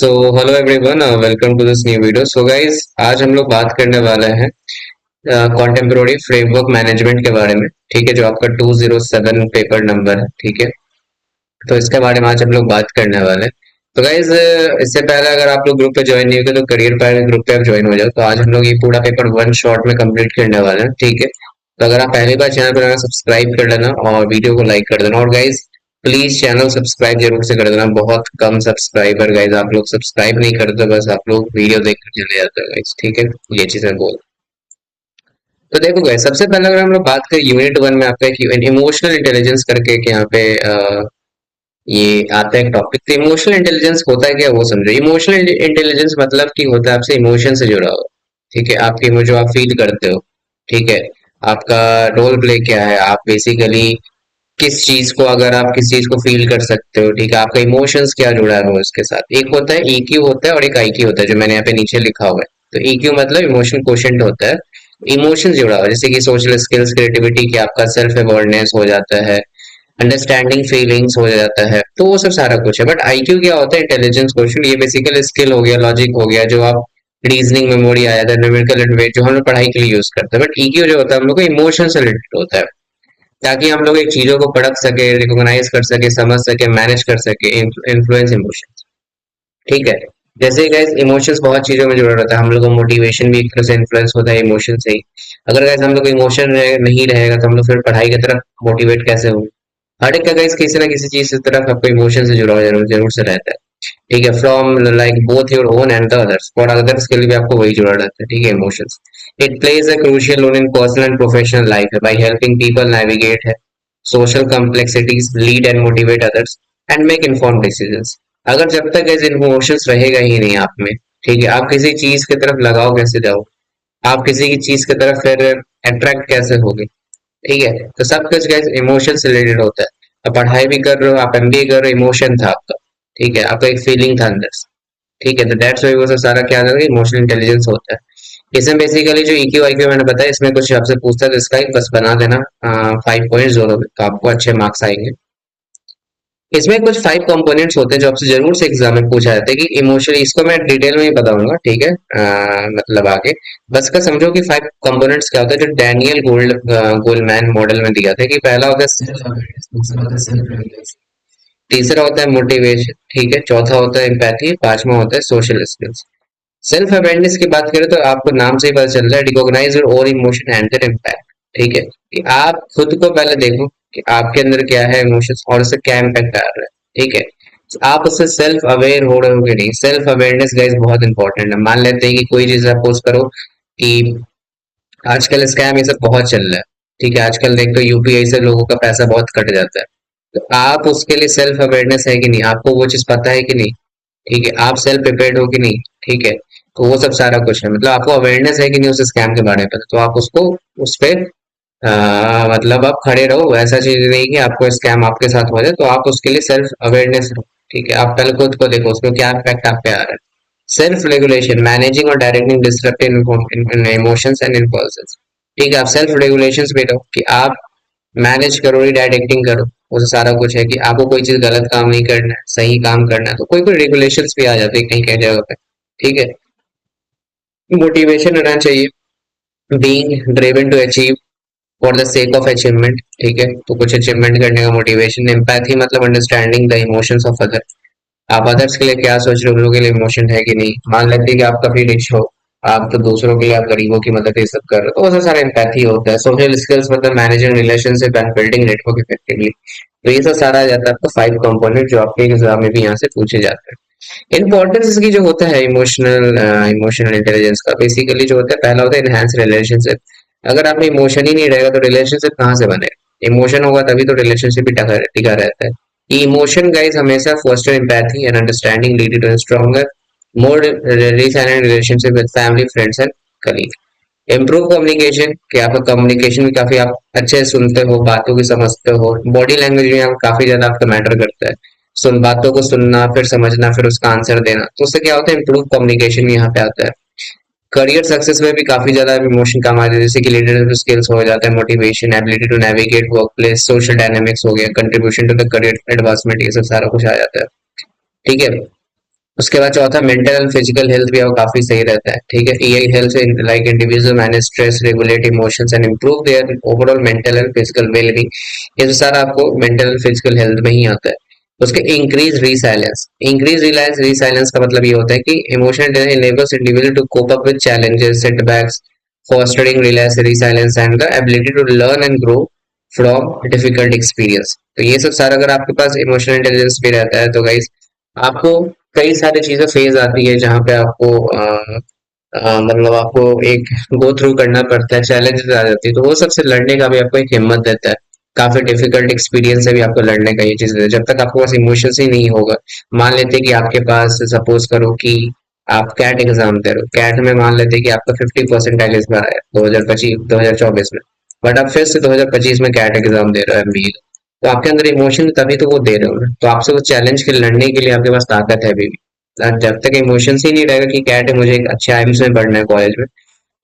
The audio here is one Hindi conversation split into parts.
So hello everyone, welcome to this new video. So guys, आज हम लोग बात करने वाले हैं कॉन्टेम्पोररी फ्रेमवर्क मैनेजमेंट के बारे में। ठीक है, जो आपका 207 पेपर नंबर है। ठीक है, तो इसके बारे में आज हम लोग बात करने वाले हैं। तो गाइज, इससे पहले अगर आप लोग ग्रुप पे ज्वाइन नहीं हुए तो करियर पायर ग्रुप पे आप ज्वाइन हो जाओ। तो आज हम लोग ये पूरा पेपर वन शॉट में कंप्लीट करने वाले हैं। ठीक है, तो अगर आप पहली बार चैनल पर सब्सक्राइब कर लेना और वीडियो को लाइक कर देना। और गाइज, प्लीज चैनल सब्सक्राइब जरूर से कर देना। बहुत कम सब्सक्राइबर गाइज, आप लोग सब्सक्राइब नहीं करते, बस आप लोग वीडियो देख कर चले जाते हो गाइज। ठीक है, ये चीजें बोल। तो देखो गाइज, सबसे पहले अगर हम लोग बात करें यूनिट वन में आपका एक इमोशनल इंटेलिजेंस करके एक यहाँ पे ये आता है एक टॉपिक। तो इमोशनल इंटेलिजेंस होता है क्या, वो समझो। इमोशनल इंटेलिजेंस मतलब कि होता है आपसे इमोशन से जुड़ा हुआ। ठीक है, आपके जो आप फील करते हो। ठीक है, आपका रोल प्ले क्या है, आप बेसिकली किस चीज को, अगर आप किस चीज को फील कर सकते हो। ठीक है, आपका इमोशंस क्या जुड़ा है वो इसके साथ। एक होता है ईक्यू होता है और एक आईक्यू होता है, जो मैंने यहाँ पे नीचे लिखा हुआ है। तो ईक्यू मतलब इमोशन कोशेंट होता है, इमोशन जुड़ा हुआ है, जैसे कि सोशल स्किल्स, क्रिएटिविटी, की आपका सेल्फ अवेयरनेस हो जाता है, अंडरस्टैंडिंग फीलिंग्स हो जाता है। तो वो सब सारा कुछ है। बट आईक्यू क्या होता है, इंटेलिजेंस क्वेश्चन। ये बेसिकल स्किल हो गया, लॉजिक हो गया, जो आप रीजनिंग, मेमोरी आया था, न्यूमेरिकल एडवेट, जो हम लोग पढ़ाई के लिए यूज करते हैं। बट ईक्यू जो होता है हम लोग को इमोशन से रिलेटेड होता है, ताकि हम लोग एक चीजों को परख सके, रिकॉग्नाइज कर सके, समझ सके, मैनेज कर सके, इन्फ्लुएंस इमोशंस। ठीक है, जैसे गाइस इमोशंस बहुत चीजों में जुड़ा रहता है। हम लोग का मोटिवेशन भी एक तरह से इन्फ्लुएंस होता है इमोशन से ही। अगर गाइस हम लोग को इमोशन नहीं रहेगा तो हम लोग फिर पढ़ाई की तरफ मोटिवेट कैसे होंगे। हर एक का गाइस किसी ना किसी चीज की तरफ आपको इमोशन से जुड़ा हुआ जरूर जरूर से रहता है। ठीक है, from like both your own and the others, for others के लिए भी आपको वही जुड़ा रहता है। ठीक है, emotions it plays a crucial role in personal and professional life है, बाय हेल्पिंग पीपल नेविगेट है social complexities, lead and motivate others and make informed decisions. अगर जब तक ऐसे इमोशंस रहेगा ही नहीं आप में, ठीक है, आप किसी चीज की तरफ लगाओ कैसे जाओ, आप किसी की चीज की तरफ फिर अट्रैक्ट कैसे होगे। ठीक है, तो सब कुछ गाइस इमोशन से रिलेटेड होता है। आप पढ़ाई भी कर रहे हो, आप एमबीए कर रहे हो, इमोशन था आपका। ठीक है, आपका एक फीलिंग था अंदर से। ठीक है, तो दैट्स व्हाई वो सब सारा क्या होता है, इमोशनल इंटेलिजेंस होता है। इसमें बेसिकली जो ईक्यू आईक्यू मैंने बताया, इसमें कुछ आपसे पूछता है तो इसका एक बस बना देना 5 पॉइंट्स दोनों में, तो आपको अच्छे मार्क्स आएंगे। इसमें कुछ 5 कंपोनेंट्स होते हैं जो आपसे जरूर से एग्जाम में पूछा जाता है कि इमोशनली, इसको मैं डिटेल में ही बताऊंगा। ठीक है, मतलब आगे बस का समझो कि 5 कंपोनेंट्स क्या होता है, जो डैनियल गोल्डमैन मॉडल में दिया था। कि पहला होता है self awareness, दूसरा होता है सेल्फ रेगुलेशन, तीसरा होता है मोटिवेशन, ठीक है, चौथा होता है एम्पैथी, पांचवा होता है सोशल स्किल्स। सेल्फ अवेयरनेस की बात करें तो आपको नाम से ही पता चल रहा है, recognize your own emotion and their impact. ठीक है, कि आप खुद को पहले देखो कि आपके अंदर क्या है इमोशंस और उससे क्या इम्पैक्ट आ रहा है। ठीक है, तो आप उससे सेल्फ अवेयर हो रहे हो कि नहीं। सेल्फ अवेयरनेस गाइस बहुत इंपॉर्टेंट है। मान लेते हैं कि कोई चीज सपोज करो कि आजकल स्कैम ये सब बहुत चल रहा है। ठीक है, आजकल देख तो यूपीआई से लोगों का पैसा बहुत कट जाता है। तो आप उसके लिए सेल्फ अवेयरनेस है कि नहीं, आपको वो चीज पता है कि नहीं। ठीक है, आप सेल्फ प्रिपेयर्ड हो कि नहीं। ठीक है, तो वो सब सारा कुछ है, मतलब आपको अवेयरनेस है कि नहीं उस स्कैम के बारे में। तो आप उसको उस पे मतलब आप खड़े रहो। ऐसा चीज नहीं कि आपको स्कैम आपके साथ हो जाए, तो आप उसके लिए सेल्फ अवेयरनेस रहो। ठीक है, आप पहले खुद को देखो उसमें क्या इम्पैक्ट आप पे आ रहा है। सेल्फ रेगुलेशन, मैनेजिंग और directing destructive emotions and impulses. ठीक है, आप सेल्फ रेगुलेशंस पे रहो कि आप मैनेज करो, डायरेक्टिंग करो। वो सारा कुछ है कि आपको कोई चीज गलत काम नहीं करना है, सही काम करना है। तो कोई कोई रेगुलेशंस भी आ जाते हैं कहीं कहीं जगह पे। ठीक है, मोटिवेशन होना चाहिए, being driven to achieve for the sake of achievement. ठीक है, तो कुछ अचीवमेंट करने का मोटिवेशन। एम्पैथी मतलब understanding the emotions of other, आप अदर्स के लिए क्या सोच रहे हो, उन लोगों के लिए इमोशन है कि नहीं। मान लेते हैं कि आप काफी रिच हो, आप तो दूसरों के लिए, आप गरीबों की मदद ये सब कर रहे हो, तो वो सारा एम्पैथी होता है। सोशल स्किल्स मतलब managing relationship and building network effectively. तो ये सब सारा आ जाता है आपका 5 कंपोनेंट, जो आपके एग्जाम में भी यहाँ से पूछे जाते हैं। इंपॉर्टेंस इसकी जो होता है इमोशनल इंटेलिजेंस का, बेसिकली जो होता है, पहला होता है इनहेंस रिलेशनशिप। अगर आप में इमोशन ही नहीं रहेगा तो रिलेशनशिप कहाँ से बनेगा। इमोशन होगा तभी तो रिलेशनशिप भी टिका टिका रहता है। इमोशन गाइस हमेशा foster empathy and understanding, lead to stronger more enriching relationship with family, friends and colleague. Improve communication, कि आपका कम्युनिकेशन भी काफी आप अच्छे से सुनते हो, बातों की समझते हो। बॉडी लैंग्वेज में आप काफी ज्यादा आपका मैटर करता है, सुन बातों को सुनना, फिर समझना, फिर उसका आंसर देना। तो उससे क्या होता है, इम्प्रूव कम्युनिकेशन यहाँ पे आता है। करियर सक्सेस में भी काफी ज्यादा इमोशन काम आते हैं, जैसे कि लीडरशिप स्किल्स हो जाता है, motivation, ability to navigate work place, social dynamics हो गया, contribution to the career advancement, ये सब सारा कुछ आ जाता है। ठीक है, उसके बाद चौथा मेंटल एंड फिजिकल हेल्थ भी आपका काफी सही रहता है, ठीक है। EI health like individual manage stress, regulate emotions and improve there overall mental and physical wellbeing. ये तो सारा आपको मेंटल एंड फिजिकल हेल्थ में ही आता है। उसके increase resilience, increase reliance resilience का मतलब ये होता है कि emotional enables individual to cope up with challenges, setbacks, fostering resilience and the ability to learn and grow from difficult experience। तो ये सब सारा अगर आपके पास इमोशनल इंटेलिजेंस भी रहता है तो गाइस आपको कई सारी चीजें फेज आती है जहाँ पे आपको मतलब आपको एक गो थ्रू करना पड़ता है, चैलेंजेस आ जाती है, तो वो सबसे लड़ने का भी आपको एक हिम्मत देता है। काफी डिफिकल्ट एक्सपीरियंस है भी आपको लड़ने का, ये चीज है जब तक आपके पास इमोशंस ही नहीं होगा। मान लेते हैं कि आपके पास सपोज करो कि आप कैट एग्जाम दे रहे हो, कैट में मान लेते हैं कि आपका 50% इस बार आया 2024 में, बट आप फिर से 2025 में कैट एग्जाम दे रहे हो एमबीए, तो आपके अंदर इमोशन तभी तो वो दे रहे हो ना, तो आपसे वो चैलेंज के लड़ने के लिए आपके पास ताकत है अभी भी। जब तक इमोशंस ही नहीं रहेगा कि कैट है मुझे एक अच्छे एम्स में पढ़ना है कॉलेज में,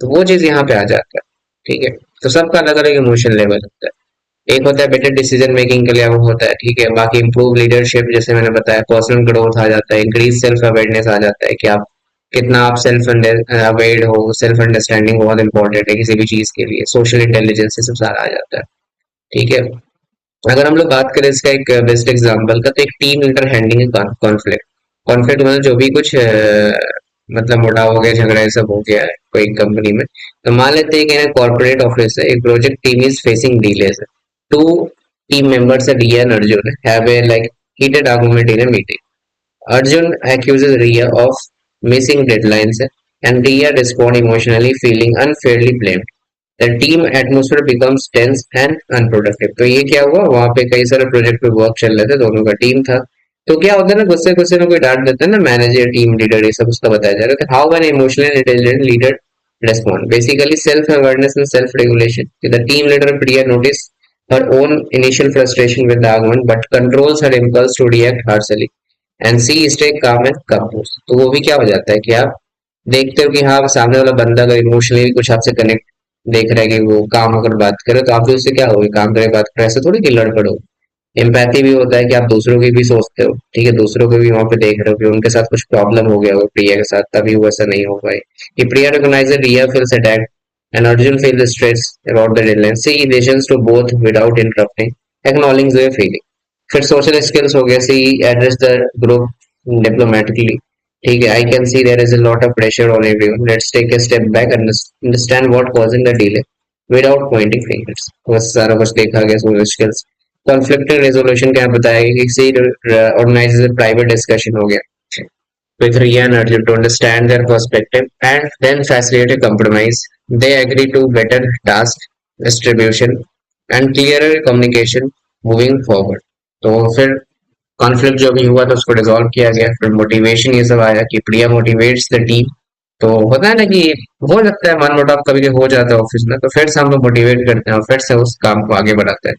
तो वो चीज यहाँ पे आ जाता है, ठीक है। तो सबका अलग अलग इमोशन लेवल होता है। एक होता है बेटर डिसीजन मेकिंग के लिए वो होता है, ठीक है। बाकी इंप्रूव लीडरशिप जैसे मैंने बताया, पर्सनल ग्रोथ आ जाता है, इंक्रीज सेल्फ अवेयरनेस आ जाता है कि आप कितना आप सेल्फ अवेयर हो, सेल्फ अंडरस्टैंडिंग बहुत इंपॉर्टेंट है किसी भी चीज के लिए, सोशल इंटेलिजेंस सब सारा आ जाता है, ठीक है। अगर हम लोग बात करें इसका एक बेस्ट एग्जांपल का, तो एक team leader handling conflict, conflict मतलब जो भी कुछ मतलब मोटा हो गया, झगड़ा ये सब हो गया है कोई कंपनी में, तो मान लेते हैं कि कॉर्पोरेट ऑफिस है, एक project team is facing delays, to team members Riya and Arjun have a like heated argument in a meeting. Arjun accuses Riya of missing deadlines and Riya responds emotionally, feeling unfairly blamed. The team atmosphere becomes tense and unproductive। तो ये क्या हुआ, वहां पे कई सारे प्रोजेक्ट पे वर्क चल रहे थे, दोनों का टीम था, तो क्या होता है ना, गुस्से गुस्से में कोई डांट देता है ना, मैनेजर टीम लीडर ये सब उसका बताया जा रहा है। How an emotional intelligent leader respond, basically self awareness and self regulation। The team leader Priya notice her own initial frustration with the argument but controls her impulse to react harshly and see stay calm and compose. तो वो भी क्या हो जाता है कि आप देखते हो कि हाँ सामने वाला बंदा अगर इमोशनली कुछ आपसे कनेक्ट देख रहा है कि वो काम अगर बात करे, तो आप भी उससे क्या होगी, काम करे बात करे, ऐसे थोड़ी कि लड़ पड़ो। एम्पैथी भी होता है कि आप दूसरों की भी सोचते हो, ठीक है, दूसरों को भी वहां पे देख रहे हो कि उनके साथ कुछ प्रॉब्लम हो गया हो प्रिया के साथ, तभी वो ऐसा नहीं हो पाए। कि Priya recognize Riya feels attacked and Arjun feel stress about the deadline, she listens to both without interrupting, acknowledging their feeling. फिर सोशल स्किल्स हो गया, she address the group diplomatically, ठीक है। I can see there is a lot of pressure on everyone, let's take a step back, understand what causing the delay without pointing fingers. बस सारा कुछ देखा गया सोशल स्किल्स। कॉन्फ्लिक्ट रेजोल्यूशन क्या बताया कि किसी ऑर्गेनाइजेशन प्राइवेट डिस्कशन हो गया with Riya and Arjun to understand their perspective and then facilitate a compromise. They agree to better task distribution and clearer communication moving forward। तो फिर कॉन्फ्लिक्ट जो भी हुआ था उसको डिसॉल्व किया गया, फिर मोटिवेशन ये सब आया कि प्रिया मोटिवेट्स द टीम। तो होता है ना कि हो सकता है मन मुटाव कभी कभी हो जाता है ऑफिस में, तो फिर से हम लोग मोटिवेट करते हैं और फिर से उस काम को आगे बढ़ाते हैं,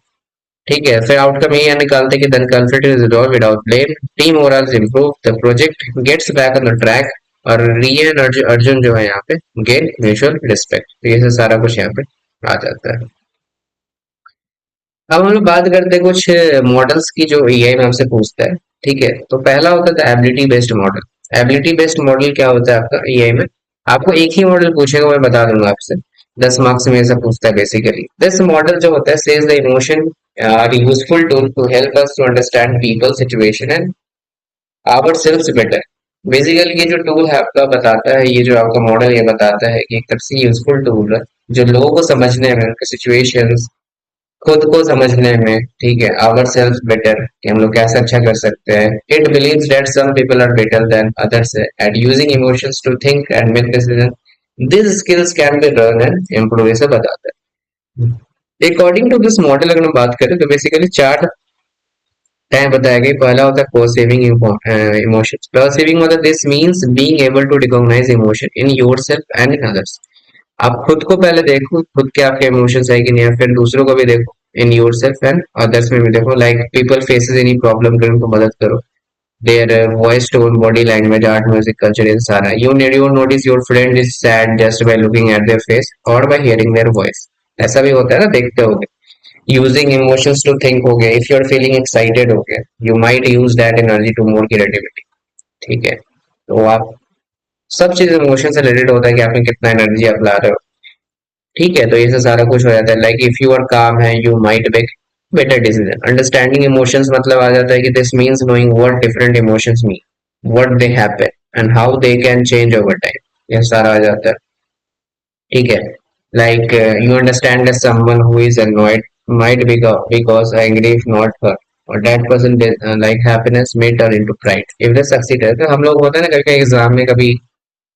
ठीक है। फिर आउटकम ये निकालते हैं कि then conflict is resolve without blame, team moral improve, the project gets back on the track, और रिया एंड अर्जुन जो है यहाँ पे गेन म्यूचुअल रिस्पेक्ट। तो ये सब सारा कुछ यहाँ पे आ जाता है। अब हम लोग बात करते हैं कुछ मॉडल्स की जो एआई में हमसे पूछता है, ठीक है। तो पहला होता है ability based model. Ability based model क्या होता है आपका एआई में, आपको एक ही मॉडल पूछेगा, मैं बता दूंगा आपसे, 10 मार्क्स में ऐसा पूछता है बेसिकली। दिस मॉडल जो होता है says the emotion are useful tool to help us to understand people situation and our self better. Basically ये जो टूल है आपका बताता है, ये जो आपका मॉडल ये बताता है कि एक तरह से यूजफुल टूल है जो लोगों को समझने में, उनके सिचुएशंस, खुद को समझने में, ठीक है, आवर सेल्फ बेटर कि हम लोग कैसे अच्छा कर सकते हैं। It believes that some people are better than others at using emotions to think and make decision, this skills can be learn and improve, ऐसा बताता है। अकॉर्डिंग टू दिस मॉडल अगर हम बात करें तो बेसिकली चार टाइम बताया गया। पहला होता है परसीविंग इमोशंस। परसीविंग मतलब this means being able to recognize emotion in yourself and in others. आप खुद को पहले देखो, खुद के आपके इमोशंस है कि नहीं है, फिर दूसरों को भी देखो, इन योरसेल्फ एंड अदर्स में भी देखो। Like people faces any problem तो उनको मदद करो, their voice tone body language art music culture इन सारा। You notice your friend is sad just by looking at their face और बाय हियरिंग देयर वॉइस। ऐसा भी होता है ना, देखते हो। यूजिंग इमोशंस टू थिंक हो गया, if you are feeling excited हो गया, you might use that energy to more creativity, ठीक है। तो आप सब चीज इमोशन से रिलेटेड होता है कि आपने कितना एनर्जी आप ला रहे हो। ठीक है, तो ये से सारा कुछ हो जाता है। लाइक इफ यू आर काम है you might make better decision. Understanding emotions मतलब आ जाता है कि this means knowing what different emotions mean, what they happen and how they can change over time. ये सारा आ जाता है। ठीक है, like you understand that someone who is annoyed might be because angry if not her, or that person like happiness may turn into pride if they succeed है। तो हम लोग होता है ना कभी कभी एग्जाम में कभी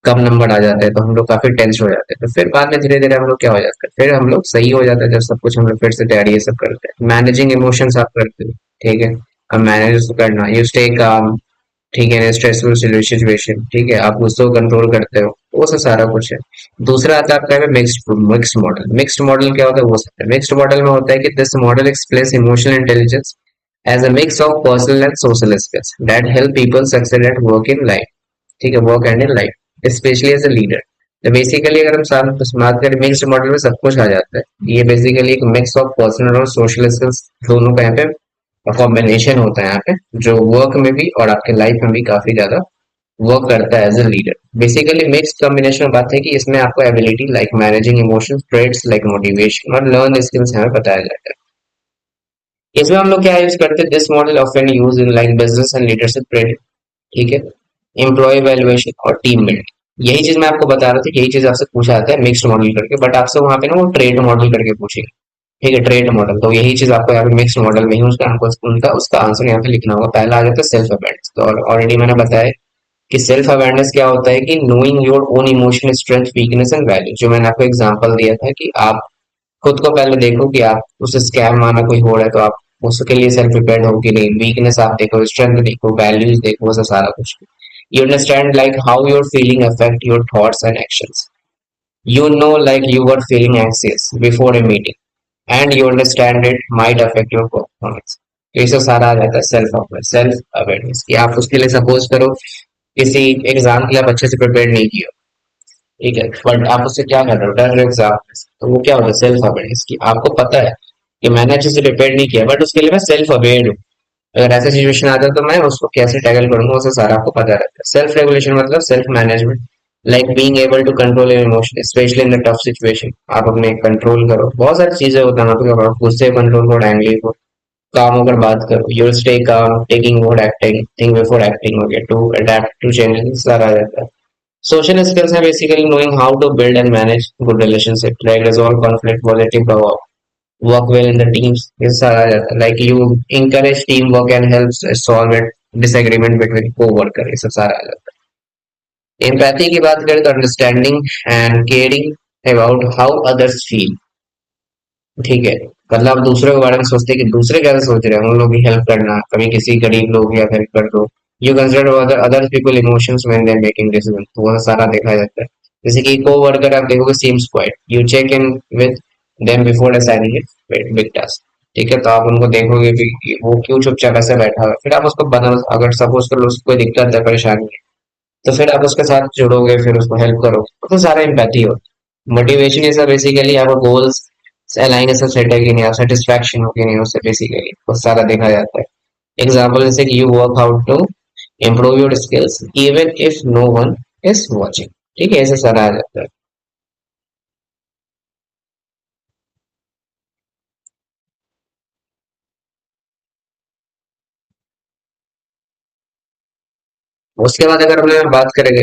कम नंबर आ जाते हैं तो हम लोग काफी टेंस हो जाते हैं, तो फिर बाद में धीरे धीरे हम लोग क्या हो जाता है, फिर हम लोग सही हो जाता है जब सब कुछ हम लोग फिर से तैयारी ये सब करते हैं। मैनेजिंग इमोशंस आप करते हो। ठीक है, अब मैनेज करना, यू स्टे काम। ठीक है, स्ट्रेसफुल सिचुएशन। ठीक है, आप गुस्से को कंट्रोल करते हो, वो सब सारा कुछ है। दूसरा आता है आपका mixed mixed model. Mixed model क्या होता है वो सकता है। मिक्स्ड मॉडल में होता है कि this model explains emotional intelligence as a mix of personal and social skills that help people succeed at work in life. ठीक है, work and in life specially as a leader. तो बेसिकली अगर हम साथ बात करें मिक्स्ड मॉडल में सब कुछ आ जाता है। ये बेसिकली एक मिक्स ऑफ पर्सनल और सोशल स्किल्स दोनों का यहाँ पे कॉम्बिनेशन होता है यहाँ पे, जो वर्क में भी और आपके लाइफ में भी काफी ज्यादा वर्क करता है as a leader. Basically mixed combination में बात है कि इसमें आपको ability like managing emotions, traits like motivation और लर्न स्किल्स हमें बताया जाता है। इसमें हम लोग क्या यूज करते हैं, this model often use in like business and leadership training. ठीक है, एम्प्लॉय वैल्यूएशन और टीम बिल्डिंग। यही चीज मैं आपको बता रहा था, यही चीज आपसे पूछा जाता है मिक्स्ड मॉडल करके, बट आपसे वहां पे ना वो ट्रेड मॉडल करके पूछेगा। ठीक है, ट्रेड मॉडल, तो यही चीज आपको यहाँ पे मिक्स्ड मॉडल में ही उसका हमको उनका उसका आंसर यहाँ पे लिखना होगा। पहला आ जाता है सेल्फ अवेयरनेस, तो ऑलरेडी मैंने बताया कि सेल्फ अवेयरनेस क्या होता है कि knowing your own emotion, strength, weakness and value. जो मैंने आपको एग्जांपल दिया था कि आप खुद को पहले देखो कि आप उस स्कैम माना कोई हो रहा है तो आप उसके लिए सेल्फ प्रिपेयर्ड हो कि नहीं। वीकनेस आप देखो, स्ट्रेंथ देखो, वैल्यूज देखो, वो सब सारा कुछ। You understand like how your feeling affect your thoughts and actions. You know, like you were feeling anxious before a meeting and you understand it might affect your performance। तो ये सब सारा आ जाता है सेल्फ अवेयरनेस कि आप उसके लिए सपोज करो किसी एग्जाम के लिए आप अच्छे से प्रिपेयर नहीं किए हो। ठीक है, बट आप उससे क्या कर रहे हो, डर रहे हो एग्जाम से, तो वो क्या होता है सेल्फ अवेयरनेस की आपको पता है कि मैंने अच्छे से प्रिपेयर नहीं किया बट उसके लिए मैं सेल्फ अवेयर हूँ। अगर ऐसा सिचुएशन आता है तो मैं उसको कैसे टैकल करूंगा उसे सारा आपको पता रहता है। सेल्फ रेगुलेशन मतलब self management, like being able to control your emotion specially in the tough situation. आप अपने कंट्रोल करो, बहुत सारी चीजें होता है मतलब आप गुस्से कंट्रोल करो, एंग्री को काम होकर बात करो, your stay calm, taking before acting, think before acting, हो गया टू अडेप्ट टू चेंजेस, सारा आ जाता है। सोशल स्किल्स है basically knowing how to build and manage good relationship, like resolve conflict, positive प्रभाव, work well in the teams, ये सारा आ जाता है। Like you encourage team work and helps solve it disagreement between co-worker, ये सब सारा आ जाता है। एम्पैथी की बात करें तो understanding and caring about how others feel. ठीक है, मतलब आप दूसरों के बारे में सोचते हैं कि दूसरे कैसे सोच रहे हैं, उन लोगों की हेल्प करना, कभी किसी गरीब लोग या हेल्प कर दो। You consider other people emotions when they are making decision, तो वो सारा देखा जाता है। जैसे कि को वर्कर आप देखोगे seems quiet, you check in with them before assigning it big task. ठीक है, तो आप उनको देखोगे भी कि वो क्यों चुपचाप ऐसे बैठा हुआ है, फिर आप उसको बना, अगर सपोज कर लो उसको कोई दिक्कत है, परेशानी है, तो फिर आप उसके साथ जुड़ोगे, फिर उसको हेल्प करोगे, तो सारा एम्पैथी होता है। मोटिवेशन ये सब बेसिकली आपको गोल्स अलाइन ऐसा सेट है कि नहीं, आप सेटिस्फैक्शन हो कि नहीं, उससे बेसिकली वो सारा देखा जाता है। एग्जाम्पल जैसे कि you work how to improve your skills even if no one is watching. ठीक है, ऐसे सारा आ जाता है। उसके बाद अगर हम बात करेंगे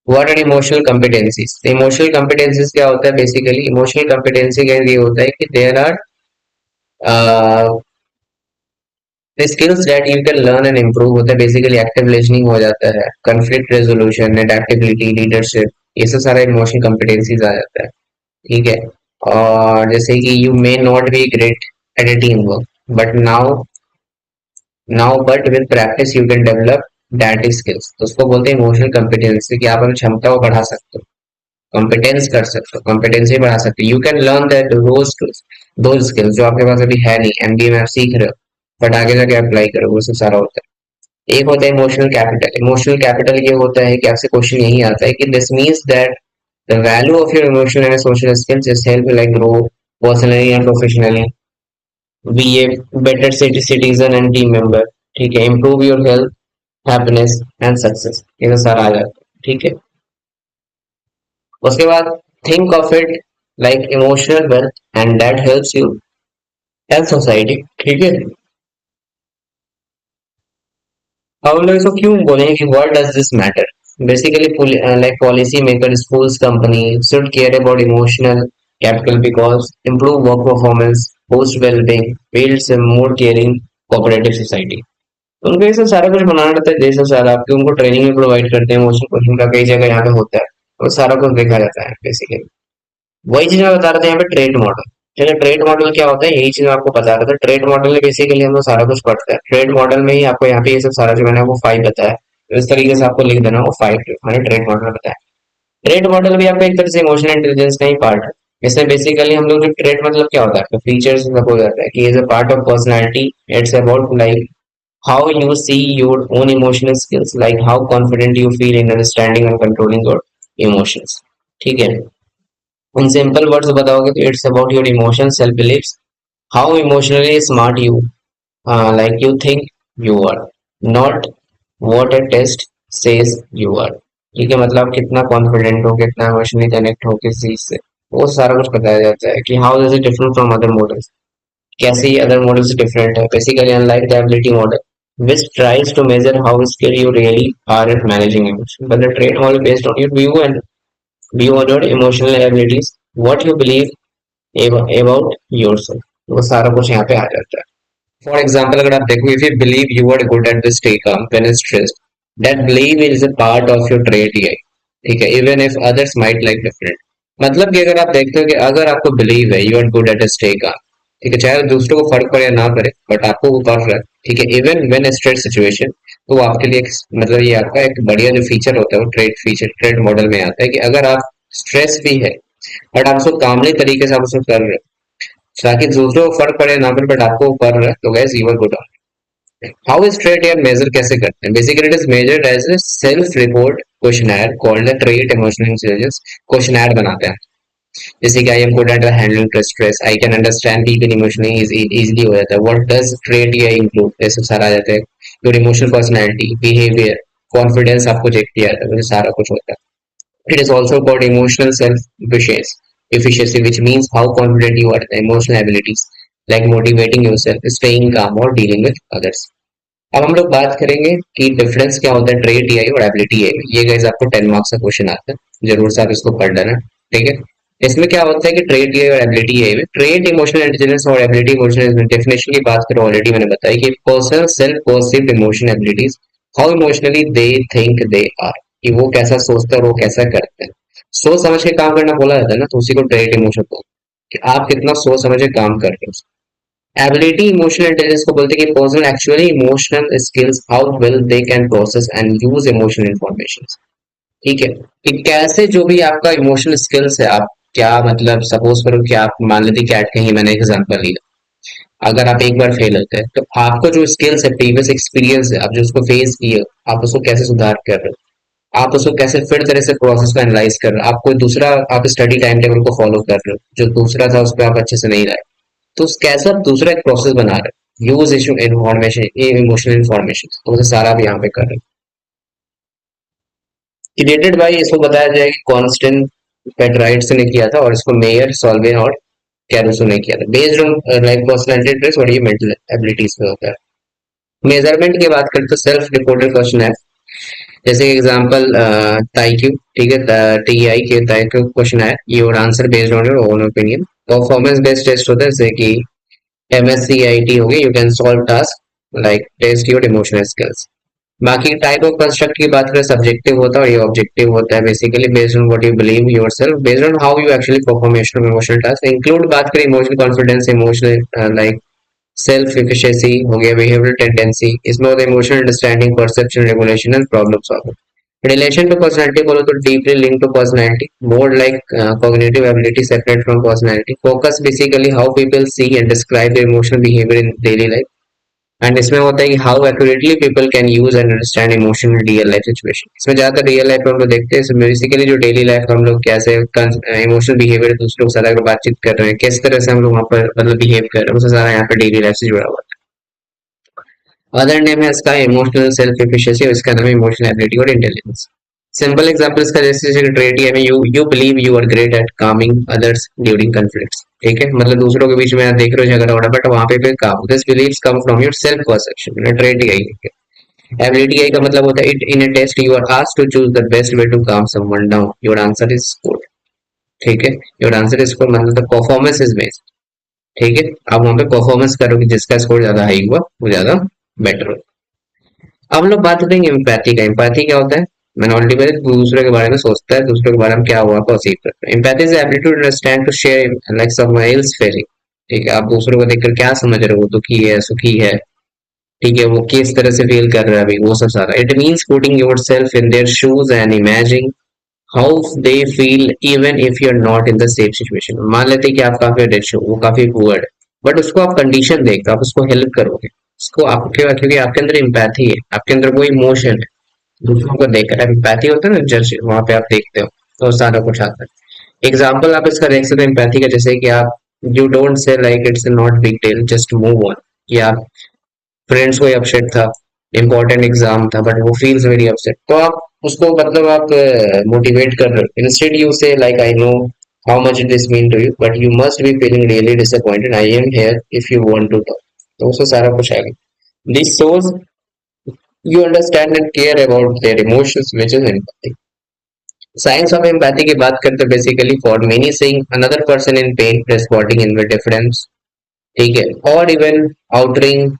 what are emotional competencies. Emotional competencies क्या होता है, बेसिकली इमोशनल कॉम्पिटेंसी का ये होता है कि there are skills that you can learn and improve. होता है बेसिकली एक्टिव लिसनिंग हो जाता है, कॉन्फ्लिक्ट रेजोल्यूशन, अडेप्टेबिलिटी, लीडरशिप, ये सब सारा इमोशनल कॉम्पिटेंसीज आ जाता है। ठीक है, और जैसे कि you may not be great at a team work but now but with practice you can develop that skills. तो उसको बोलते हैं इमोशनल कॉम्पिटेंसी कि आप अपनी क्षमता को बढ़ा सकते हो, कॉम्पिटेंस कर सकते हो, कॉम्पिटेंसी बढ़ा सकते हो। यू कैन लर्न दैट दो स्किल्स जो आपके पास अभी है नहीं, एमबीए में आप सीख रहे हो बट आगे जाके अप्लाई करो, वो सब सारा होता है। एक होता है इमोशनल कैपिटल। इमोशनल कैपिटल ये होता है कि आपसे क्वेश्चन यही आता है कि this means that the value of your emotional and social skills is help like grow personally and professionally. Be a better citizen and team member, ठीक है, improve your health, happiness and success, ये तो सारा आ जाता है, ठीक है। उसके बाद think of it like emotional wealth and that helps you and society, ठीक है। अब हम लोग इसको क्यों बोलेंगे कि what does this matter, basically like policy maker, schools, company should care about emotional capital because improve work performance, boost well-being, builds a more caring cooperative society। उनको ये सब सारा कुछ बनाना रहता है, देश सारा आपके उनको ट्रेनिंग भी प्रोवाइड करते हैं, मोशन कोचिंग का कई जगह यहाँ पे होता है, वो सारा कुछ देखा जाता है बेसिकली। वही चीज मैं बता रहा था यहाँ पे, ट्रेड मॉडल। चलिए ट्रेड मॉडल क्या होता है, यही चीज मैं आपको बता रहा था। ट्रेड मॉडल में बेसिकली हम लोग सारा कुछ पढ़ते हैं, ट्रेड मॉडल में ही आपको यहाँ पे ये सब सारा जो मैंने आपको फाइव बताया, तो इस तरीके से आपको लिख देना, वो फाइव मैंने ट्रेड मॉडल बताया। ट्रेड मॉडल भी आपका एक तरह से इमोशनल इंटेलिजेंस का ही पार्ट है। इसमें बेसिकली हम लोग जो ट्रेड मतलब क्या होता है, तो फीचर्स सब हो जाता है कि is a part of personality, it's about like how you see your own emotional skills, like how confident you feel in understanding and controlling your emotions, ठीक है। इन सिंपल वर्ड्स बताओगे तो it's about your emotion, self beliefs, how emotionally smart you like you think you are, not what a test says you are, ठीक है। मतलब कितना कॉन्फिडेंट हो, कितना इमोशनली कनेक्ट हो किस चीज से, वो सारा कुछ बताया जाता है कि how is it different from other models, कैसे ये अदर मॉडल से डिफरेंट है। Basically unlike the ability model which tries to measure how skilled you really are at managing emotion, but the trait model based on your view on your emotional abilities, what you believe about yourself, वो सारा कुछ यहाँ पे आ जाता है। फॉर एग्जाम्पल अगर आप देखो, if you believe you are good at this stay calm when stressed, that believe is a part of your trait ये, ठीक है, even if others might like different. मतलब कि अगर आप देखते हो कि अगर आपको बिलीव है you are good at stay calm, ठीक है, चाहे दूसरों को फर्क पड़े या ना पड़े, बट आपको वो कर रहा है, ठीक है, इवन व्हेन स्ट्रेस सिचुएशन, तो वो आपके लिए मतलब ये आपका एक बढ़िया जो फीचर होता है वो ट्रेड फीचर ट्रेड मॉडल में आता है कि अगर आप स्ट्रेस भी है बट आप उसको कामली तरीके से आप उसको कर रहे हो, ताकि दूसरों को फर्क पड़े ना पड़े बट आपको वो कर रहे हैं, तो guess you are good on. How is trait यार मेजर कैसे करते हैं, basically it is measured as a self report questionnaire called the trait emotional intelligence questionnaire बनाते हैं। जैसे कि I am good at handling stress, I can understand people emotionally easily हो जाता है, व्हाट डज ट्रेट या इंक्लूड, ऐसे सारा आ जाता है। Your emotional personality, behaviour, confidence आपको चेक किया जाता है, सारा कुछ होता है। It is also called emotional self-efficacy, which means how confident you are in emotional abilities, like motivating yourself, staying calm, or dealing with others. अब हम लोग बात करेंगे कि डिफरेंस क्या होता है ट्रेट ईआई और एबिलिटी ईआई। ये गाइस आपको 10 मार्क्स का क्वेश्चन आता है, जरूर से आप इसको पढ़ लेना, ठीक है। इसमें क्या होता है कि ट्रेट ईआई और एबिलिटी ईआई में, ट्रेट इमोशनल इंटेलिजेंस और एबिलिटी इमोशनल डेफिनेशन की बात करें, ऑलरेडी मैंने बताया कि personal self perceived emotion abilities, how emotionally they think they are, कि वो कैसा सोचते हैं और वो कैसा करते हैं। सोच समझ के काम करना बोला जाता है ना, तो उसी को ट्रेट इमोशन को, कि आप कितना सोच समझ के काम कर रहे हो। एबिलिटी इमोशनल इंटेलिजेंस को बोलते हैं कि person actually emotional skills, how well they can process and use emotional information, ठीक है, कि कैसे जो भी आपका इमोशनल स्किल्स है, आप क्या मतलब सपोज करो कि आप मान लेते कैट कहीं, मैंने एग्जांपल लिया, अगर आप एक बार फेल होते हैं तो आपको जो स्किल्स है, प्रीवियस एक्सपीरियंस है, आप जो उसको फेस किए, आप उसको कैसे सुधार कर रहे हो, आप उसको कैसे फिर तरह से प्रोसेस को एनालाइज कर रहे हो, आप कोई दूसरा आप स्टडी टाइम टेबल को फॉलो कर रहे हो, जो दूसरा था उस पर आप अच्छे से नहीं रहे, तो कैसे आप दूसरा एक प्रोसेस बना रहे हो, use issue information, emotional information, तो वो सारा आप यहाँ पे कर रहे हो। क्रिएटेड बाय, इसको बताया जाए कि कॉन्स्टेंट पेटराइट्स ने किया था, और इसको मेयर, सॉल्वे और कैरुसो ने किया था, based on like personality trace और ये मेंटल एबिलिटीज पे होता है। मेजरमेंट की बात करें तो सेल्फ रिपोर्टेड क्वेश्चन है, जैसे एग्जांपल ताईक्यू, ठीक है, टीआई के ताईक्यू क्वेश्चन है, your answer based on your own opinion. Performance based test होता है, जैसे कि एमएससीआईटी हो गई, you can solve task like test your emotional skills. बाकी टाइप ऑफ कंस्ट्रक्ट की बात करें, सब्जेक्टिव होता है और ये ऑब्जेक्टिव होता है, basically based on what you believe yourself, based on how you actually perform emotional task. Include बात करें emotional confidence, emotional like self efficiency हो गया, बिहेवियरल टेंडेंसी, इसमें होता है emotional understanding, perception, regulation and problem solving. Relation to personality बोलो तो deeply link to personality, more like cognitive ability separate from personality. Focus basically how people see and describe their emotional behaviour in daily life. And इसमें होता है कि how accurately people can use and understand emotional real life situation. इसमें ज्यादातर रियल लाइफ में हम लोग देखते हैं बेसिकली जो डेली लाइफ हम लोग कैसे इमोशनल बिहेवियर दूसरों के साथ अगर बातचीत कर रहे हैं किस तरह से हम लोग वहाँ पर मतलब बिहेव कर रहे हैं, उससे सारा यहाँ पे डेली लाइफ से जुड़ा हुआ है। अदर नेम है इसका इमोशनल सेल्फ एफिशिएंसी, इसका नाम है इमोशनल एबिलिटी और इंटेलिजेंस। सिंपल एग्जांपल इसका जैसे ट्रेट है you believe you are great at calming others during conflicts. ठीक है, मतलब दूसरों के बीच में आप देख रहे हो झगड़ा हो रहा है बट वहां पे फिर काम this beliefs come from your self perception, trait यही है। एबिलिटी का मतलब होता है it in a test you are asked to choose the best way to calm someone down, your answer is good. ठीक है, योर आंसर इज गुड मतलब द परफॉर्मेंस इज बेस्ट। ठीक है, आप वहां पे परफॉर्मेंस करोगे जिसका स्कोर ज्यादा हाई हुआ वो ज्यादा बेटर हो। अब हम लोग बात करेंगे एम्पैथी का। एम्पैथी क्या होता है, मैंने ऑलरेडी बताया दूसरे के बारे में सोचता है, दूसरे के बारे में क्या हुआ परसीव करता है। Empathy is ability to understand to share like someone else feeling. ठीक है, आप दूसरों को देखकर क्या समझ रहे हो, दुखी है सुखी है, ठीक है, वो किस तरह से फील कर रहा है अभी वो सब सारा। It means putting your self in their shoes and imagining how they feel even if you are not in the same situation. मान लेते हैं कि आप काफी रिच हो, वो काफी पुअर है, बट उसको आप कंडीशन देख आप उसको हेल्प करोगे, उसको आपके क्योंकि आपके अंदर एम्पैथी है, आपके अंदर वो इमोशन है दूसरों को देखकर। एम्पैथी होता है ना, जज वहां पे आप देखते हो तो सारा कुछ आता है। एग्जाम्पल आप इसका देख सकते हो एम्पैथी का, जैसे कि आप you don't say like it's not big deal just move on, कि आप फ्रेंड्स को अपसेट था, इंपॉर्टेंट एग्जाम था बट वो फील्स वेरी अपसेट, तो आप उसको मतलब आप मोटिवेट कर रहे हो। Instead you say like I know how much this mean to you but you must be feeling really disappointed, I am here if you want to talk. तो उससे सारा कुछ आएगा। This shows you understand and care about their emotions, which is empathy. Science of empathy की बात करते हैं बेसिकली फॉर मीनी seeing another person in pain responding in with difference, ठीक है, और even outering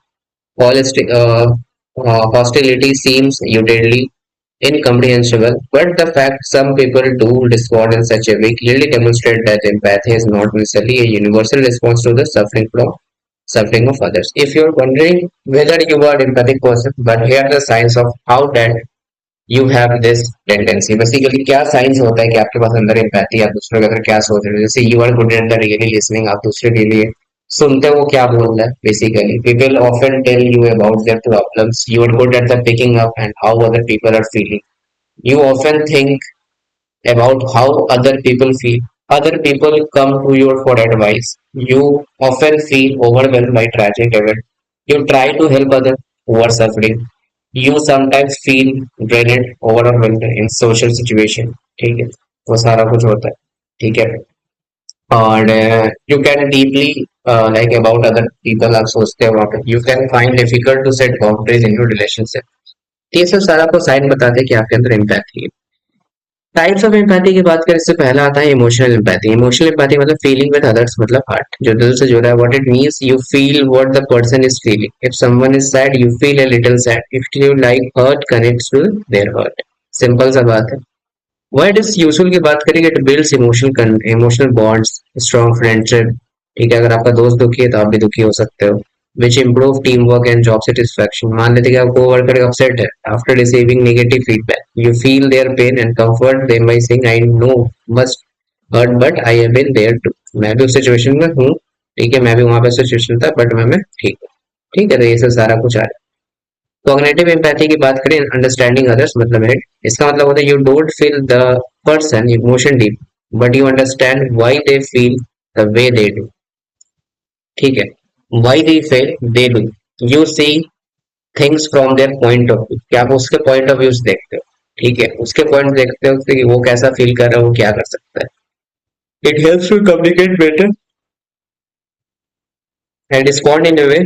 hostility seems utterly incomprehensible, but the fact some people do respond in such a way clearly demonstrate that empathy is not necessarily a universal response to the suffering of others. If you're wondering whether you are an empathic person, but here are the signs of how that you have this tendency. Basically क्या साइंस होता है कि आपके पास अंदर एम्पैथी, आप दूसरों के अंदर क्या सोच रहे हो। जैसे you are good at the really listening, आप दूसरे के लिए सुनते हो क्या बोल रहा है। Basically people often tell you about their problems, you are good at the picking up and how other people are feeling, you often think about how other people feel. Other people come to you for advice. You often feel overwhelmed by tragic event. You try to help others who are suffering. You sometimes feel drained, overwhelmed in social situation. ठीक है, वो सारा कुछ होता है। ठीक है, और you can deeply like about other people, आप सोचते हो वहाँ पे। You can find difficult to set boundaries in your relationship. ये सब सारा को साइन बताते हैं कि आपके अंदर एम्पैथी है। टाइप्स ऑफ एम्पैथी की बात करें इससे पहला आता है इमोशनल एम्पैथी। इमोशनल एम्पैथी मतलब फीलिंग विद अदर्स, मतलब हार्ट, जो दिल से जुड़ा है। What it means, you feel what the person is feeling. If someone is sad you feel a little sad, if you like heart connects to their heart. Simple सा बात है। व्हाट इज यूजुअल की बात करेंगे, it builds emotional bonds, strong friendship. ठीक है, अगर आपका दोस्त दुखी है तो आप भी दुखी हो सकते हो। which improve teamwork and job satisfaction। मान लेते कि आपको वर्कर अपसेट है, after receiving negative feedback you feel their pain and comfort them by saying I know must hurt but I have been there too. मैं भी उस सिचुएशन में हूँ, ठीक है, मैं भी वहां पे सिचुएशन था बट मैं ठीक हूँ। ठीक है, तो ये सब सारा कुछ आ रहा है। कॉग्निटिव एम्पैथी की बात करें, अंडरस्टैंडिंग अदर्स मतलब है, इसका मतलब होता है you don't feel the person emotion deep but you understand why they feel the way they do. ठीक है, why they feel they do, you see things from their point of view, कि आप उसके पॉइंट ऑफ व्यू से देखते हो। ठीक है, उसके पॉइंट देखते हो कि वो कैसा फील कर रहा है, वो क्या कर सकता है। It helps you communicate better and respond in a way,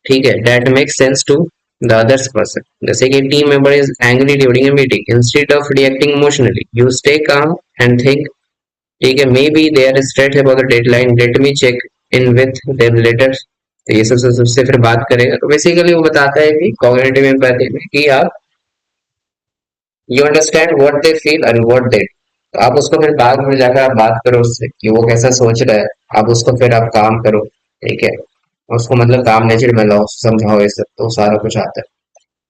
ठीक है, that makes sense to the others person. जैसे कि team member is angry during a meeting, instead of reacting emotionally you stay calm and think, ठीक है, maybe they are stressed about the deadline, let me check in with them later. तो ये सबसे फिर बात करेगा। तो बेसिकली वो बताता है कि कॉग्निटिव एम्पैथी में कि आप you understand what they feel and what they, तो आप उसको फिर बाद में जाकर आप बात करो उससे कि वो कैसा सोच रहा है, आप उसको फिर आप काम करो। ठीक है, उसको मतलब काम नेचर में लाओ, समझाओ, ये सब तो सारा कुछ आता है।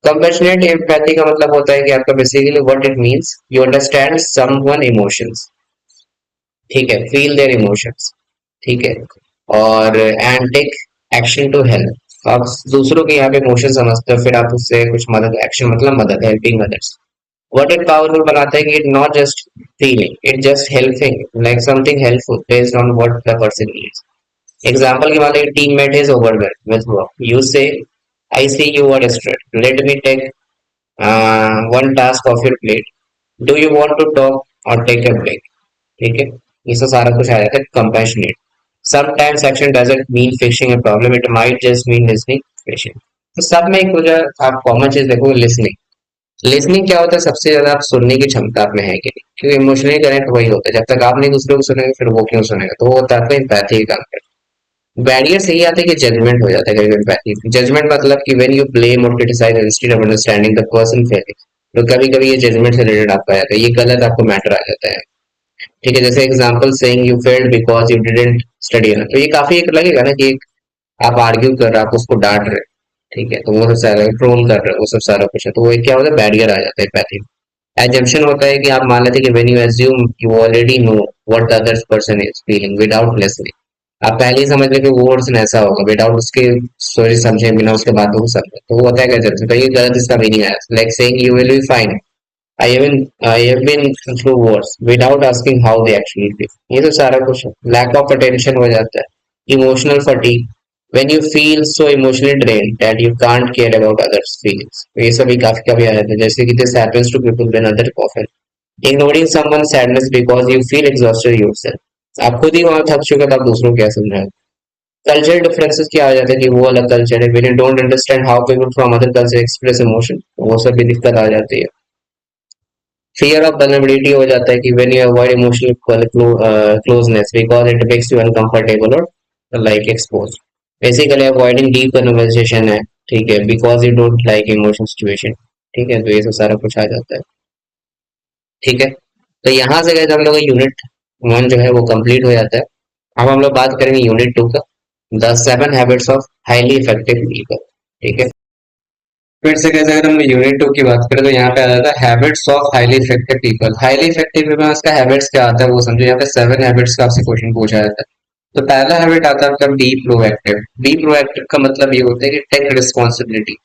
कंपैशनेट एम्पैथी का मतलब होता है कि आपका basically what it means, you understand someone emotions, ठीक है, फील देयर इमोशंस, ठीक है, और and take action to help. आप दूसरों के यहाँ पे इमोशन समझते हो, फिर आप उससे कुछ मदद, एक्शन मतलब मदद, helping others. What it powerful बनाता है कि it not just feeling, it just helping like something helpful based on what the person needs. Example के मामले teammate is overwhelmed with work, you say I see you are stressed, let me take one task off your plate, do you want to talk or take a break। ठीक है, इससे सारा कुछ आ जाता है compassionate। Sometimes action doesn't mean fixing a problem, it might just mean listening patient। तो सब में एक वजह आप कॉमन चीज देखो, लिसनिंग। लिसनिंग क्या होता है, सबसे ज्यादा आप सुनने की क्षमता आप में है कि नहीं, क्योंकि इमोशनली कनेक्ट वही होता है, जब तक आप नहीं दूसरे को सुनेंगे फिर वो क्यों सुनेगा, तो वो होता है आपका एम्पैथी का काम। बैरियर से ही आता है कि जजमेंट हो जाता है कभी कभी। जजमेंट मतलब कि व्हेन यू ब्लेम और criticise instead of understanding the person feeling, तो कभी कभी ये जजमेंट से रिलेटेड आपका आता है, ये गलत आपको मैटर आ जाता है। ठीक है, जैसे example saying you failed because you didn't study enough, तो ये काफी एक लगेगा ना कि एक आप आर्ग्यू कर रहे हो, आप उसको डांट रहे हो, ठीक है, तो वो सब सारा ट्रोल कर रहे हो, वो सब सारा कुछ है, तो वो एक क्या होता है, बैरियर आ जाता है पैथी। एजम्पशन होता है कि आप मान लेते हैं कि when you assume you already know what the other person is feeling without listening, आप पहले ही समझ ले कि वो पर्सन ऐसा होगा विदाउट उसके स्टोरी समझे, बिना उसके बातों को समझे, तो वो होता है एजम्पशन। तो ये गलत इसका मीनिंग है, like saying you will be fine, I have been through worse without asking how they actually feel, ये तो सारा कुछ है। लैक ऑफ अटेंशन हो जाता है, emotional fatigue, when you feel so emotionally drained that you can't care about others feelings, तो ये सभी काफी कभी आ जाता है, जैसे कि this happens to people when other often ignoring someone's sadness because you feel exhausted yourself, आप खुद ही वहां थक चुके तो आप दूसरों को क्या समझाएं। कल्चरल डिफरेंसेस क्या आ जाता है कि वो अलग कल्चर है, when you don't understand how people from other culture express emotion, तो वो सब भी दिक्कत आ जाती है। फियर ऑफ वल्नरेबिलिटी हो जाता है कि when you avoid emotional closeness because it makes you uncomfortable or like exposed, basically avoiding deep conversation है, ठीक है, because you don't like emotional situation, ठीक है, तो ये सब सारा कुछ आ जाता है। ठीक है, तो यहाँ से गए हम लोग यूनिट वन जो है वो कंप्लीट हो जाता है। अब हम लोग बात करेंगे यूनिट टू का, the seven habits of highly effective people. ठीक है, फिर से कैसे अगर हम यूनिट टू की बात करें तो यहाँ पे आ जाता है habits of highly effective people. Highly effective में इसका हैबिट्स क्या आता है वो समझो, यहाँ पे सेवन हैबिट्स का आपसे क्वेश्चन पूछा जाता है। तो पहला हैबिट आता है आपका बी प्रोएक्टिव। बी प्रोएक्टिव का मतलब ये होता है कि टेक रिस्पॉन्सिबिलिटी।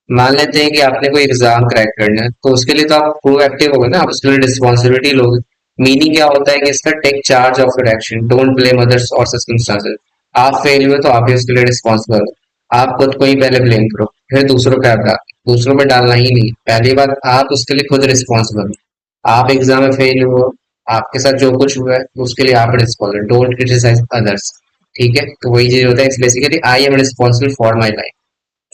मान लेते हैं कि आपने कोई एग्जाम क्रैक करना है, तो उसके लिए तो आप प्रोएक्टिव हो गए ना, आप उसके लिए रिस्पॉन्सिबिलिटी लोगे। मीनिंग क्या होता है कि इसका take charge of your action, don't blame others और सर्कमस्टांसेस। आप फेल हुए तो आप ही उसके लिए रिस्पॉन्सिबल हो, आप खुद को ही पहले ब्लेम करो, फिर दूसरों पे आप डाल, दूसरों पे डालना ही नहीं, पहली बात आप उसके लिए खुद रिस्पॉन्सिबल हो। आप एग्जाम में फेल हुए, आपके साथ जो कुछ हुआ है उसके लिए आप रिस्पॉन्सिबल, डोंट क्रिटिसाइज अदर्स। ठीक है, तो वही चीज होता है, basically I am responsible for my life,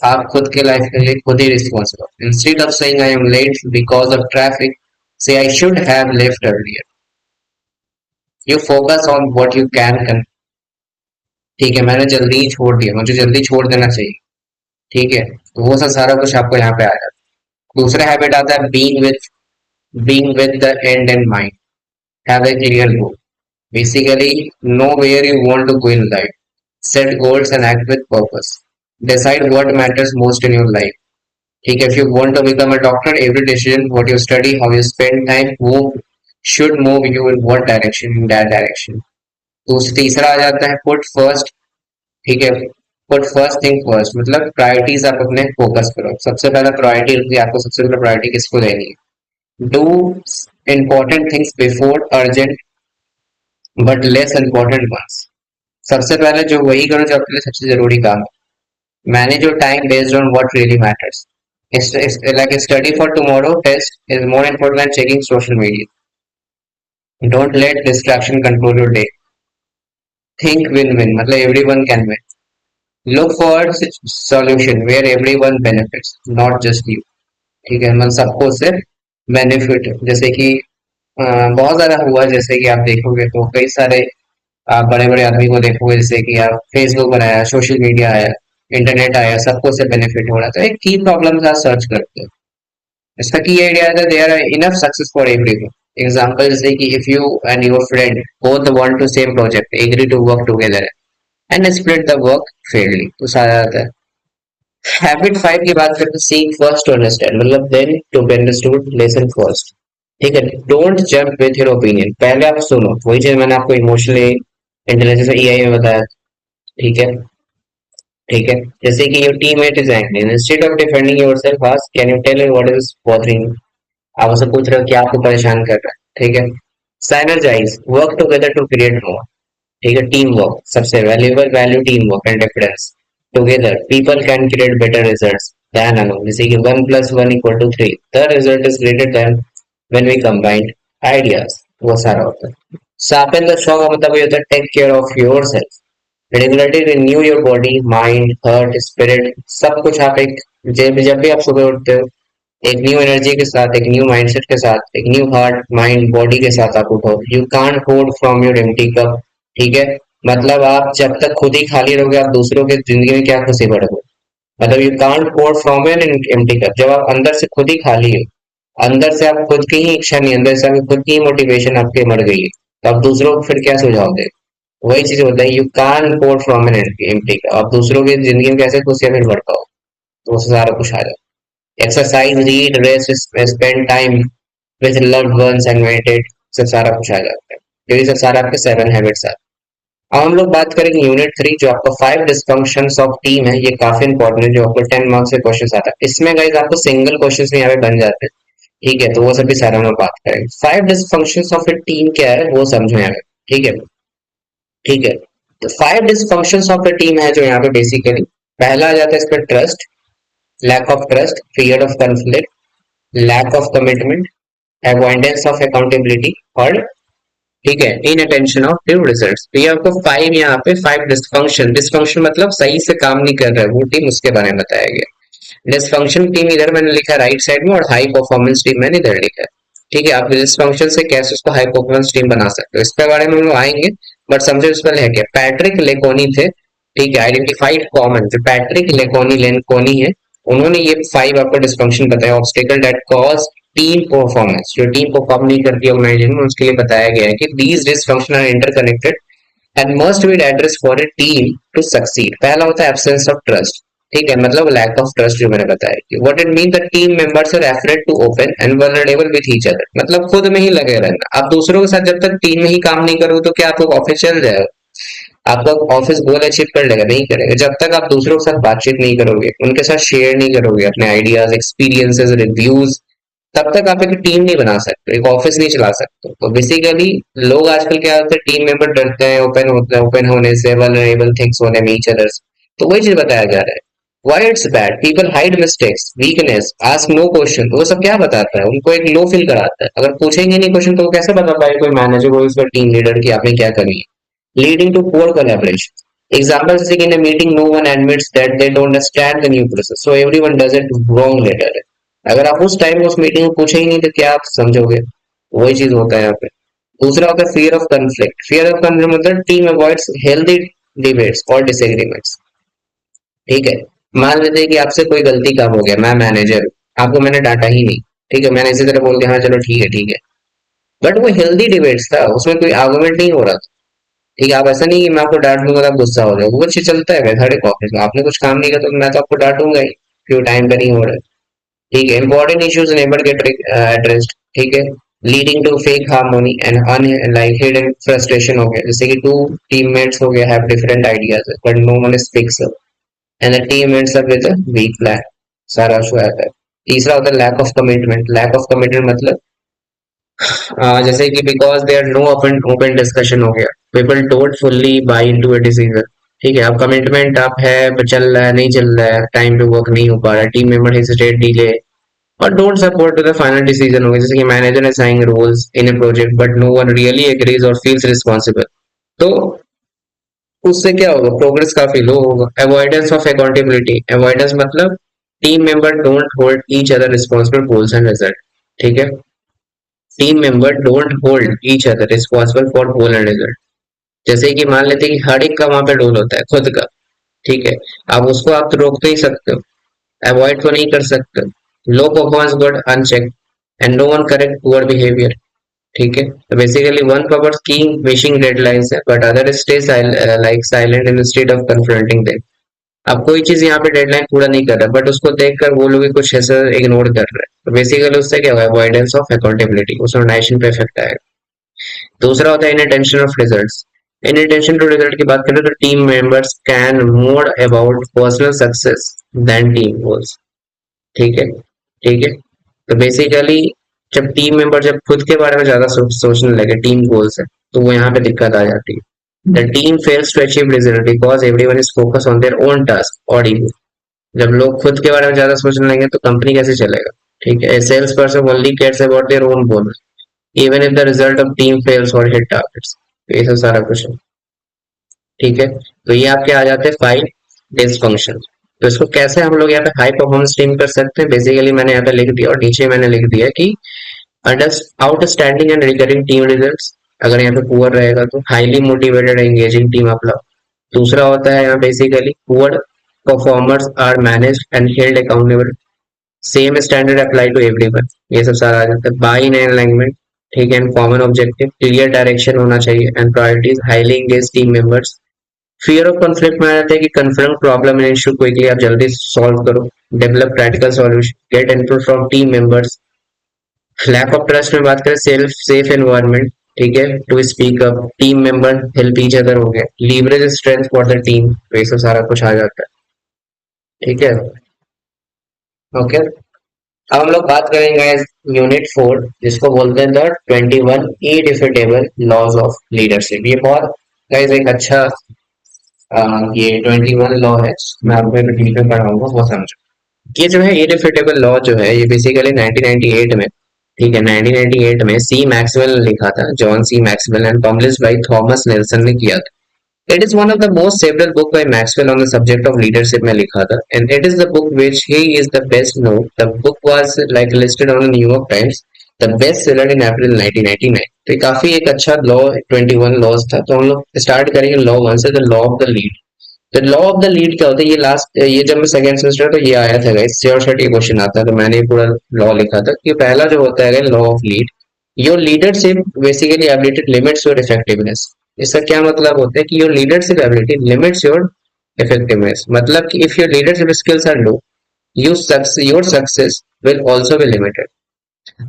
आप खुद के लाइफ के लिए खुद ही responsible. Instead of saying I am late because of traffic, say I should have left earlier. You focus on what you can. ठीक है, मैंने जल्दी ही छोड़ दिया, मुझे जल्दी छोड़ देना चाहिए। ठीक है, तो वो सब सारा कुछ आपको यहाँ पे आ जाता है। दूसरा हैबिट आता है being with the end in mind, have a clear goal, basically know where you want to go in life, set goals and act with purpose, decide what matters most in your life. ठीक है, if you want to become a doctor, every decision what you study, how you spend time, वो should move you in what direction, in that direction. तीसरा आ जाता है पुट फर्स्ट। ठीक है, बट फर्स्ट थिंग फर्स्ट मतलब प्रायोरिटीज आप अपने फोकस करो, सबसे पहला प्रायोरिटी होती है आपको, सबसे पहले प्रायोरिटी किसको देनी है। Do important things before urgent but less important ones, सबसे पहले जो वही करो जो आपके लिए सबसे जरूरी काम है। Manage your time based on what really matters, like study for tomorrow test is more important than checking social media. Don't let distraction control your day. Think win-win मतलब everyone can win. Look for solution where everyone benefits, not just you। ठीक है, मतलब सबको उससे बेनिफिट, जैसे कि बहुत सारा हुआ, जैसे कि आप देखोगे तो कई सारे आप बड़े बड़े आदमी को देखोगे, जैसे कि आप फेसबुक बनाया, सोशल मीडिया आया, इंटरनेट आया, सबको उससे बेनिफिट हो रहा है, तो एक की प्रॉब्लम आप सर्च करते हो। इसका की आइडिया है there are enough success for everyone. Example जैसे कि if you and your friend both want to same project, agree to work together and split the work fairly, तो सारा आता है। हैबिट 5 की बात करते हैं, सीक फर्स्ट टू अंडरस्टैंड मतलब then to be understood, listen first. ठीक है, don't jump with your opinion, पहले आप सुनो, वही चीज मैंने आपको इमोशनली इंटेलिजेंस ईआई में बताया। ठीक है, ठीक है। जैसे कि your teammate is angry, instead of defending yourself ask can you tell me what is bothering you. आप उससे पूछ रहे हो क्या आपको परेशान कर रहा है। ठीक है। Synergize, work together to create more. ठीक है। टीम वर्क सबसे valuable, value team work and difference. Together people can create better results than alone. जैसे कि 1 + 1 = 3, the result is greater than when we combined ideas. वो सारा होता है। शार्पन द शॉ का मतलब ये होता है take care of your self. Regularly renew your body, mind, heart, spirit, सब कुछ आप एक, जब जब भी आप सुबह उठते हो एक न्यू एनर्जी के साथ, एक न्यू माइंडसेट के साथ, एक न्यू हार्ट माइंड बॉडी के साथ आप उठो। You can't hold from your empty cup. ठीक है। मतलब आप जब तक खुद ही खाली रहोगे आप दूसरों की जिंदगी में क्या खुशी बढ़ोगे। मतलब you can't pour from an empty cup, जब आप अंदर से खुद ही खाली हो, अंदर से आप खुद की ही इच्छा नहीं, अंदर से आपकी खुद की मोटिवेशन आपके मर गई है, तो आप दूसरों को फिर क्या सुझाव दे। वही चीज होता है, you can't pour from an empty cup, आप दूसरों की जिंदगी में कैसे खुशियां फिर बढ़ पाओ। तो उससे सारा कुछ आ जाए। Exercise, read, rest, spend time with loved ones and meditate, सब सारा कुछ आ जाता है। तो ये सब सारा आपके 7 हैबिट्स है। अब हम लोग बात करेंगे यूनिट 3, जो आपका 5 डिस्फंक्शंस ऑफ टीम है। ये काफी इंपॉर्टेंट है, जो आपको 10 मार्क्स के क्वेश्चन आता है। इसमें गाइस आपको सिंगल क्वेश्चन भी यहाँ पे बन जाते हैं। ठीक है। तो वो सब भी सारा हम लोग बात करेंगे। 5 डिस्फंक्शंस ऑफ ए टीम क्या है वो समझो यहाँ पे। ठीक है। ठीक है। तो 5 डिस्फंक्शंस ऑफ ए टीम है जो यहाँ पे बेसिकली, पहला आ जाता है इस पर trust, lack of trust, fear of conflict, lack of commitment, avoidance of accountability, और ठीक है इनअटेंशन ऑफ ड्यू रिजल्ट्स। तो ये आपको 5, यहाँ पे 5 डिस्फंक्शन, डिस्फंक्शन मतलब सही से काम नहीं कर रहा है वो टीम, उसके बारे में बताया गया। डिस्फंक्शन टीम इधर मैंने लिखा राइट साइड में, और हाई परफॉर्मेंस टीम मैंने इधर लिखा है। ठीक है। आप डिस्फंक्शन से कैसे उसको हाई परफॉर्मेंस टीम बना सकते हो इसके बारे में हम लोग आएंगे। बट समझो इस पर है क्या, पैट्रिक लेकोनी थे। ठीक है। आइडेंटिफाइड कॉमन, जो पैट्रिक लेकोनी है, उन्होंने ये 5 आपको डिस्फंक्शन बताया, obstacle that cause team performance, जो टीम परफॉर्म नहीं करती ऑर्गेनाइजेशन में, उसके लिए बताया गया है कि these dysfunction are interconnected and must be address for a team to succeed. पहला होता है एब्सेंस ऑफ ट्रस्ट। ठीक है। मतलब लैक ऑफ ट्रस्ट, जो मैंने बताया कि what it mean the team members are afraid to open and vulnerable with each other. मतलब खुद में ही लगे रहना, आप दूसरों के साथ जब तक टीम में ही काम नहीं करोगे तो क्या आपका ऑफिस चल जाएगा, आपका ऑफिस गोल अचीव कर लेगा, नहीं करेगा। जब तक आप दूसरों के साथ बातचीत नहीं करोगे, उनके साथ शेयर नहीं करोगे अपने आइडियाज, एक्सपीरियंसेस, रिव्यूज, तब तक आप एक टीम नहीं बना सकते, एक ऑफिस नहीं चला सकते। तो बेसिकली लोग आजकल क्या होते हैं, टीम मेंबर डरते हैं ओपन होते हैं, ओपन होने से, वल्नरेबल थिंग्स होने में ईच अदर्स। तो वही चीज बताया जा रहा है। Why it's bad, people hide mistakes, weakness, ask no question. वो सब क्या बताता है, उनको एक लो फील कराता है। अगर पूछेंगे नहीं क्वेश्चन तो वो कैसे बता पाएगा कोई मैनेजर को, उसका टीम लीडर की आपने क्या करी है। Leading to poor collaboration. Example जैसे कि in meeting no one admits that they don't understand the new process, so everyone does it wrong later. अगर आप उस टाइम उस मीटिंग में पूछे ही नहीं तो क्या आप समझोगे। वही चीज होता है यहाँ पे। दूसरा होता है fear of conflict. Fear of conflict मतलब टीम अवॉइड्स हेल्दी डिबेट्स और डिसएग्रीमेंट्स। ठीक है। मान लेते हैं कि आपसे कोई गलती काम हो गया, मैं मैनेजर हूँ, आपको मैंने डांटा ही नहीं। ठीक है। मैंने इसी तरह बोल दिया हाँ चलो ठीक है ठीक है, बट वो हेल्दी डिबेट्स था, उसमें कोई आर्गुमेंट नहीं हो रहा था। ठीक है। आप ऐसा नहीं कि मैं आपको डांट दूंगा तो आप गुस्सा हो जाओगे, वो चीज चलता है हर एक ऑफिस में। आपने कुछ काम नहीं किया तो मैं तो आपको डांटूंगा ही, क्यों टाइम पे नहीं हो रहा है। ठीक है। Important issues never get addressed. ठीक है। Leading to fake harmony and uh like hidden frustration हो गया, जैसे कि टू टीममेट्स हो गया have different ideas but no one speaks up and the team ends up with a weak plan. सारा शो आता है। तीसरा होता है lack of commitment. Lack of commitment मतलब जैसे कि because there no open open discussion हो गया, people don't fully buy into a decision. ठीक है। अब कमिटमेंट आप है चल रहा है नहीं चल रहा है, टाइम पे वर्क नहीं हो पा रहा है, टीम मेंबर हेजिटेट, डिले और don't support to the final decision हो गया, जैसे कि manager assigning roles in a project but no one really agrees और फील्स रिस्पॉन्सिबल। तो उससे क्या होगा, प्रोग्रेस काफी लो होगा। Avoidance of accountability. अवॉइडेंस मतलब team member don't hold each other responsible goals and result. ठीक है। Team member don't hold each other responsible for goal and result. जैसे कि मान लेते हैं कि हर एक का वहां पे रोल होता है खुद का। ठीक है। अब उसको आप तो रोक नहीं सकते हो, अवॉइड तो नहीं कर सकते। Low performance got unchecked and no one correct poor behaviour. ठीक है। तो बेसिकली वन पवर्स की विशिंग डेडलाइंस है but other stay like silent instead of confronting them. अब कोई चीज यहाँ पे डेडलाइन पूरा नहीं कर रहा बट उसको देखकर वो लोग भी कुछ ऐसा इग्नोर कर रहे हैं, तो बेसिकली उससे क्या होगा, अवॉइडेंस ऑफ अकाउंटेबिलिटी, उस ऑर्गेनाइजेशन पे इफेक्ट आएगा। दूसरा होता है inattention of results. In addition to result की बात करें तो team members can more about personal success than team goals. ठीक है, ठीक है। तो बेसिकली जब टीम मेंबर जब खुद के बारे में ज्यादा सोचने लगे टीम गोल से, तो वो यहाँ पे दिक्कत आ जाती है। The team fails to achieve result because everyone is focus on their own task और ईगो। जब लोग खुद के बारे में ज्यादा सोचने लगेंगे तो कंपनी कैसे चलेगा? ठीक है, sales person only cares about their own bonus even if the result of team fails और हिट टारगेट्स। तो ये सब सारा कुछ है। ठीक है, तो ये आपके आ जाते हैं 5 डिसफंक्शन। तो इसको कैसे हम लोग यहाँ पे हाई परफॉर्मेंस टीम कर सकते हैं? बेसिकली मैंने यहाँ पे लिख दिया और नीचे मैंने लिख दिया कि outstanding and recurring team results. अगर यहाँ पे पुअर रहेगा तो हाईली मोटिवेटेड एंगेजिंग टीम अपना। दूसरा होता है यहाँ basically poor performers are managed and held accountable, same standard apply to everyone. ये सब सारा आ जाता है। बाय इन अलाइनमेंट, ठीक है, and common objective, clear direction होना चाहिए and priorities, highly engage team members. Fear of conflict में आ जाता है कि confront problem and issue quickly, आप जल्दी सॉल्व करो, develop practical solution, get input from team members. Lack of trust में बात करें, सेल्फ सेफ एनवायरनमेंट, ठीक है, to speak up, team member help each other हो गया, leverage strength for the team. तो ये सब सारा कुछ आ जाता है। ठीक है, ओके। अब हम लोग बात करेंगे यूनिट 4, जिसको बोलते हैं द 21 इररिफ्यूटेबल लॉज ऑफ लीडरशिप। ये बहुत गाइस एक अच्छा ये 21 लॉ है, मैं आपको एक डिटेल में पढ़ाऊंगा, वो समझो। ये जो है इररिफ्यूटेबल लॉ जो है, ये बेसिकली 1998 में, ठीक है, 1998 में सी मैक्सवेल ने लिखा था, John C Maxwell, and published by Thomas Nelson ने किया था। It is one of the most several book by Maxwell on the subject of leadership में लिखा था, and it is the book which he is the best known. The book was like listed on the New York Times, the best seller in April 1999. तो ये काफी एक अच्छा लॉ 21 लॉज था। तो हम लोग स्टार्ट करेंगे लॉ 1 से, the law of the lead. तो लॉ ऑफ द लीड क्या होता है? ये लास्ट ये जब मैं सेकंड सेमेस्टर तो ये आया था गाइस, श्योर शॉट ये क्वेश्चन आता है, तो मैंने पूरा लॉ लिखा था कि पहला जो होता है law of lead, your leadership basically ability limits your effectiveness. इसका क्या मतलब होता है कि your leadership ability limits your effectiveness. मतलब कि if your leadership skills are low, your success will also be limited.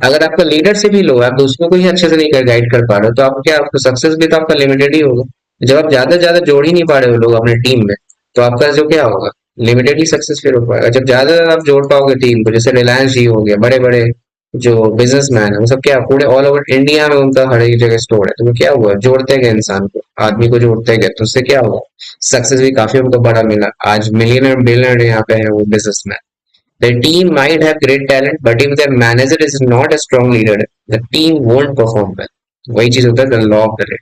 अगर आपका लीडरशिप ही लो है, आप दूसरों को ही अच्छे से नहीं गाइड कर पा रहे हो, तो आपको क्या, आपका सक्सेस भी तो आपका लिमिटेड ही होगा। जब आप ज्यादा ज्यादा जोड़ ही नहीं पा रहे हो लोग अपने टीम में, तो आपका जो क्या होगा, लिमिटेड ही सक्सेस फिर हो पाएगा। जब ज्यादा आप जोड़ पाओगे टीम को, जैसे रिलायंस जी हो गया, बड़े बड़े जो बिजनेसमैन है वो सब क्या पूरे ऑल ओवर इंडिया में उनका हर एक जगह स्टोर है, तो वो क्या हुआ, जोड़ते गए इंसान को, आदमी को जोड़ते गए, तो उससे क्या हुआ, सक्सेस भी काफी उनको बड़ा मिला। आज मिलियनर बिलियनर यहाँ पे है वो businessman. The team might have great talent, but if their manager is not a strong leader, the team won't perform well. वही चीज होता है the law of the rate.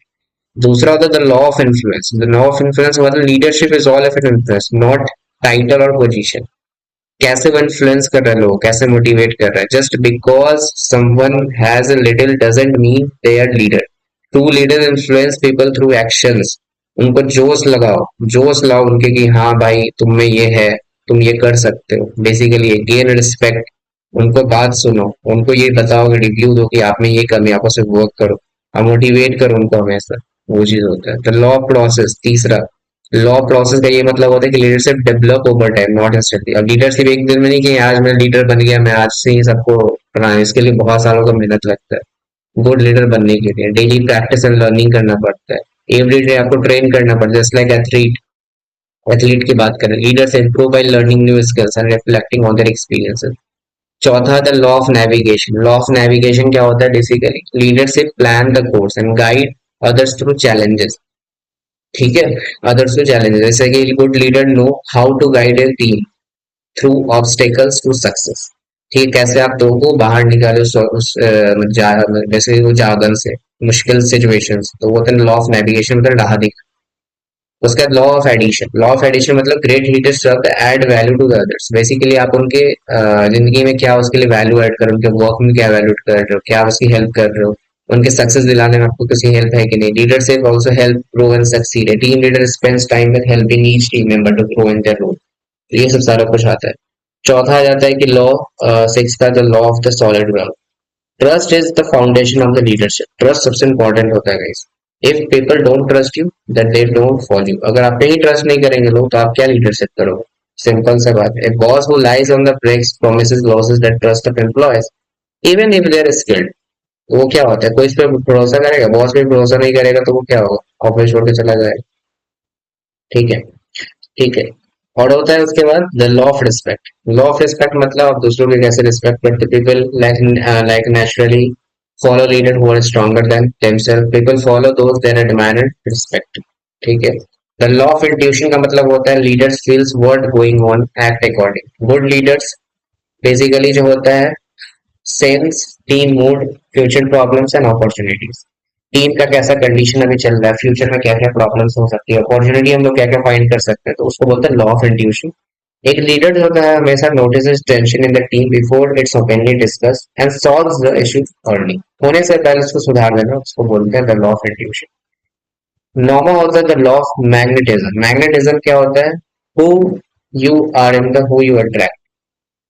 दूसरा होता है the law of influence. The law of influence मतलब leadership is all of an influence, not title और पोजीशन। कैसे वो इन्फ्लुएंस कर रहा है लोग, कैसे मोटिवेट कर रहा है। Just because someone has a little doesn't mean they are leader. True leader influence people through actions. उनको जोश लगाओ, जोश लाओ उनके कि हाँ भाई तुम में ये है, तुम ये कर सकते हो। बेसिकली गेन रिस्पेक्ट, उनको बात सुनो, उनको ये बताओ, रिव्यू दो कि आप में ये कमी, आपको सिर्फ वर्क करो और मोटिवेट करो उनको हमेशा। वो चीज होता है द लॉ प्रोसेस। तीसरा लॉ प्रोसेस का ये मतलब होता है कि leadership develop over time, not instantly. अब लीडरशिप एक दिन में नहीं कि आज मैं लीडर बन गया, मैं आज से ही सबको बनाया, इसके लिए बहुत सालों का मेहनत लगता है। गुड लीडर बनने के लिए डेली प्रैक्टिस एंड लर्निंग करना पड़ता है, एवरी डे आपको ट्रेन करना पड़ता है, जस्ट लाइक एथलीट। एथलीट की बात करें, leaders improve by learning new skills and reflecting on their experiences. चौथा the law of navigation. Law of navigation क्या होता है? Basically leadership plan the course and guide others through challenges. ठीक है, अदर्स टू चैलेंजेस, जैसे कि good leader know how to guide a team through obstacles to success. ठीक है, कैसे आप दो को बाहर निकाले जैसे वो जागन से मुश्किल सिचुएशंस, तो वो होता है लॉ ऑफ नेविगेशन, मतलब राह दिखा। उसका law of addition. Law of addition मतलब great leaders serve the add value to the others. Basically आप उनके जिंदगी में क्या उसके लिए वैल्यू ऐड कर रहे हो, उनके वर्क में क्या वैल्यू कर रहे हो, क्या आप उसकी हेल्प कर रहे हो, उनके सक्सेस दिलाने में आपको किसी हेल्प है कि नहीं। Leadership also help grow and succeed. A team leader spends time with helping each team member to grow in their role. ये सब सारा कुछ आता है। चौथा आ जाता है कि लॉ 6 का the law of the solid ground. Trust is the foundation of the leadership. Trust सबसे इंपॉर्टेंट होता है guys. If people don't trust you that they don't follow you. अगर आप पे ही ट्रस्ट नहीं करेंगे लोग, तो आप क्या लीडरशिप करोगे? सिंपल सा बात है। Boss who lies on the breaks promises losses that trust of employees even if they are skilled. तो वो क्या होता है, कोई इस पे भरोसा करेगा? बॉस पे भरोसा नहीं करेगा तो वो क्या होगा, ऑफिस छोड़ के चला जाएगा। ठीक है। ठीक है। और होता है उसके बाद the law of respect. Law of respect मतलब आप दूसरों की कैसे रिस्पेक्ट करते, people like naturally follow leader who are stronger than themselves, people follow those then admire and respect. ठीक है। द लॉ ऑफ इंट्यूशन का मतलब होता है leaders feels what going on, act according. Good leaders basically जो होता है sense team mood, future problems and opportunities. Team का कैसा कंडीशन अभी चल रहा है, फ्यूचर में क्या क्या प्रॉब्लम्स हो सकती है, अपॉर्चुनिटी हम लोग क्या क्या फाइंड कर सकते हैं, तो उसको बोलते हैं लॉ ऑफ इंट्यूशन। एक लीडर जो होता है हमेशा notice tension in the team before it's openly discuss and solves the issue early. होने से पहले उसको सुधार देना, उसको बोलते हैं द लॉ ऑफ इंट्यूशन। नॉर्मा होता है the law of magnetism. Magnetism क्या होता है, who you are in the who you attract,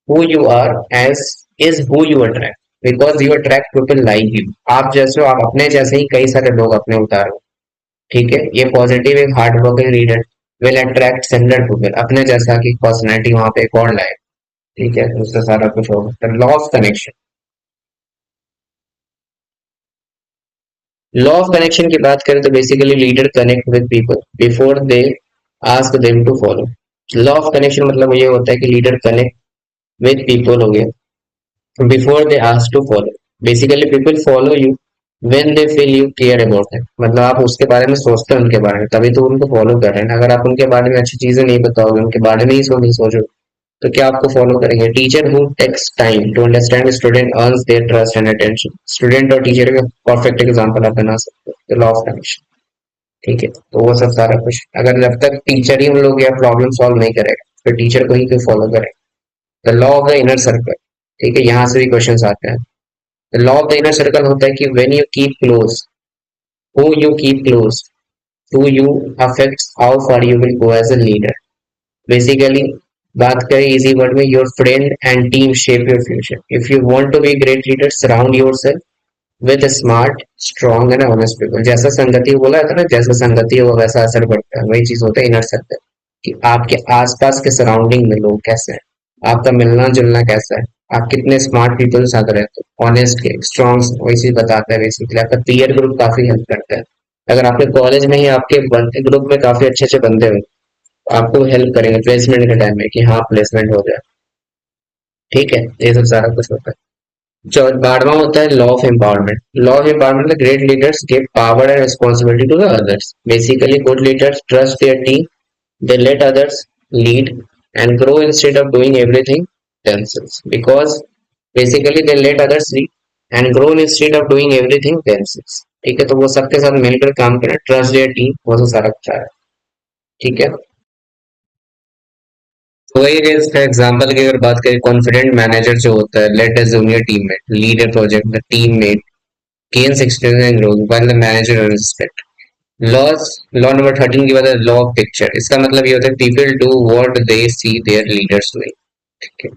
who you are as is who you attract, because you attract people like you। आप जैसे हो, आप अपने जैसे ही कई सारे लोग अपने उतारो। ठीक है। ये पॉजिटिव एक hard working leader will attract similar people, अपने जैसा की पर्सनैलिटी वहां पे एक और लाए। ठीक है, उससे सारा कुछ होगा। Law of connection. Law of connection की बात करें तो basically leader connect with people before they ask them to follow. Law of connection मतलब ये होता है कि लीडर कनेक्ट विद पीपल हो गया before they ask to follow. Basically people follow you when they feel you care about them, मतलब आप उसके बारे में सोचते हैं उनके बारे में, तभी तो उनको फॉलो कर रहे हैं। अगर आप उनके बारे में अच्छी चीजें नहीं बताओगे, उनके बारे में ही सोचो तो क्या आपको फॉलो करेंगे। Teacher who takes time to understand student earns their trust and attention. Student और टीचर का परफेक्ट एग्जांपल आप बना सकते हो, लॉ ऑफ कनेक्शन। ठीक है, तो वो सब सारा कुछ, अगर जब तक टीचर ही हम लोग या प्रॉब्लम सॉल्व नहीं करेगा फिर टीचर को ही क्यों फॉलो करें। The law of the inner circle. ठीक है, यहाँ से भी क्वेश्चन आते हैं। Law of the inner circle होता है कि when you keep close, who you keep close to you affects how far you will go as a leader. Basically बात करें इजी वर्ड में, your friend and team shape your future. If you want to be great leader surround yourself with smart strong and honest people. जैसा संगति बोला था ना, जैसा संगति होगा वैसा असर पड़ता है, वही चीज होता है इनर सर्कल, कि आपके आसपास के सराउंडिंग में लोग कैसे हैं, आपका मिलना जुलना कैसा है, आप कितने स्मार्ट पीपल के साथ रहते हो, ऑनेस्ट के स्ट्रॉन्ग, वही चीज बताता है। बेसिकली आपका पीयर ग्रुप काफी हेल्प करता है। अगर आपके कॉलेज में ही आपके ग्रुप में काफी अच्छे अच्छे बंदे हो, आपको हेल्प करेंगे प्लेसमेंट के टाइम में कि हाँ प्लेसमेंट हो जाए। ठीक है, ये सब सारा कुछ होता है। जो 12वां होता है law of empowerment. Law of empowerment, great leaders give power and responsibility to the others. Basically good leaders trust their team, they let others lead and grow instead of doing everything themselves, because basically they let others lead and grow instead of doing everything themselves। ठीक है, तो वो सबके साथ मिलकर काम करें, ट्रस्ट देयर टीम, वो तो सारा कुछ है। ठीक है। तो वही है, इसका एग्जांपल की अगर बात करें, कॉन्फिडेंट मैनेजर जो होता है, let a junior teammate lead a project, the teammate gains experience and growth while the manager respect. Loss, law number 13 की बात है लॉ ऑफ पिक्चर। इसका मतलब ये होता है people do what they see their leaders doing. ठीक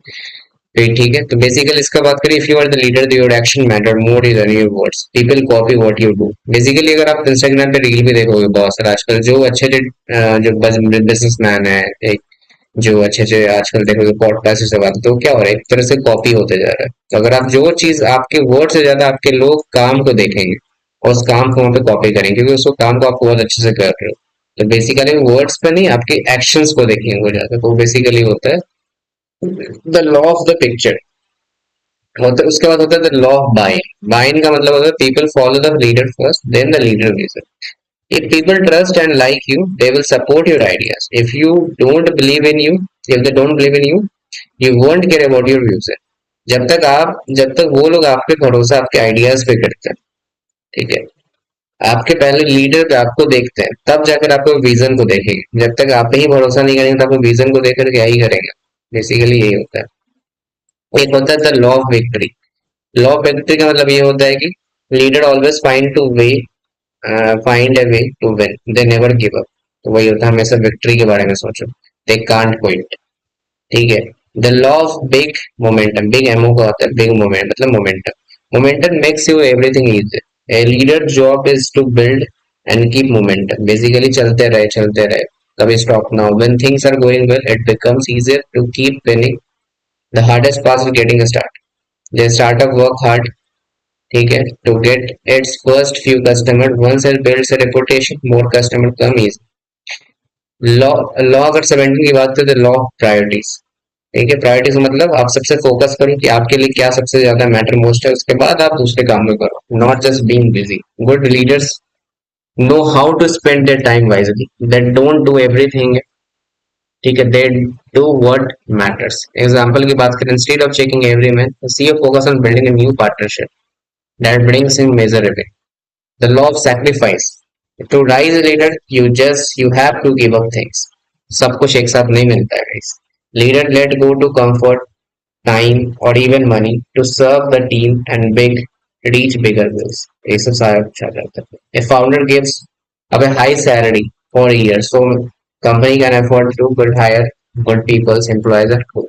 है। ठीक है, तो बेसिकली इसका बात करें, if you are the leader your action matter more than your words, people copy what you do. Basically अगर आप इंस्टाग्राम पे रील भी देखोगे बहुत सारे आजकल, जो अच्छे अच्छे जो बिजनेसमैन है, एक जो अच्छे अच्छे आजकल देखोगे पॉडकास्ट से बात, तो क्या हो रहा है, एक तरह से कॉपी होते जा रहा है। तो अगर आप जो चीज आपके वर्ड से ज्यादा आपके लोग काम को देखेंगे और उस काम को वहां पे कॉपी करेंगे, क्योंकि उस काम को आप बहुत अच्छे से कर रहे हो, तो बेसिकली वर्ड्स पे नहीं आपके एक्शंस को देखेंगे वो ज्यादा। तो बेसिकली होता है the law of the picture. होता है उसके बाद होता है the law of buying. Buying का मतलब होता है people follow the leader first then the leader leader. If people trust and like you, they will support your ideas. If you don't believe in you, if they don't believe in you, you won't care about your views। जब तक वो लोग आप पे भरोसा आपके आइडियाज पे करते हैं, ठीक है, आपके पहले लीडर पे आपको देखते हैं, तब जाकर आपको विजन को देखेंगे। जब तक आप पे ही भरोसा नहीं करेंगे तो आपको विजन को देखकर क्या ही करेंगे। बेसिकली यही होता है। एक होता है the law of victory. Law of victory का मतलब ये होता है कि leader always find a way to win, they never give up. तो वही होता है, हमेशा विक्ट्री के बारे में सोचो, दे कांट क्विट। ठीक है। The law of big momentum. Big MO का होता है बिग मोमेंट, मतलब momentum. Momentum makes you everything easy. A leader job is to build and keep momentum. Basically चलते रहे, कभी स्टॉप ना हो। When things are going well it becomes easier to keep winning. The hardest pass is getting start. They start up work hard ठीक है, to get its first few customer, once it builds a reputation, more customer come is. Law law अगर 17 की बात करें तो लॉ ऑफ प्रायोरिटीज। ठीक है, प्रायोरिटीज मतलब आप सबसे फोकस करो कि आपके लिए क्या सबसे ज्यादा मैटर मोस्ट है, उसके बाद आप दूसरे काम में करो, not just being busy. Good leaders know how to spend their time wisely, they don't do everything, ठीक है, they do what matters। Example की बात करें, instead of checking every man, the CEO focus on building a new partnership that brings in measurable। The law of sacrifice, to rise a leader you have to give up things। सब कुछ एक साथ नहीं मिलता है guys। Leader let go to comfort, time or even money to serve the team and reach bigger goals। ये सब सारा कुछ आ जाता है। A founder gives up a high salary for a year so company can afford to good hire good people's employees are good।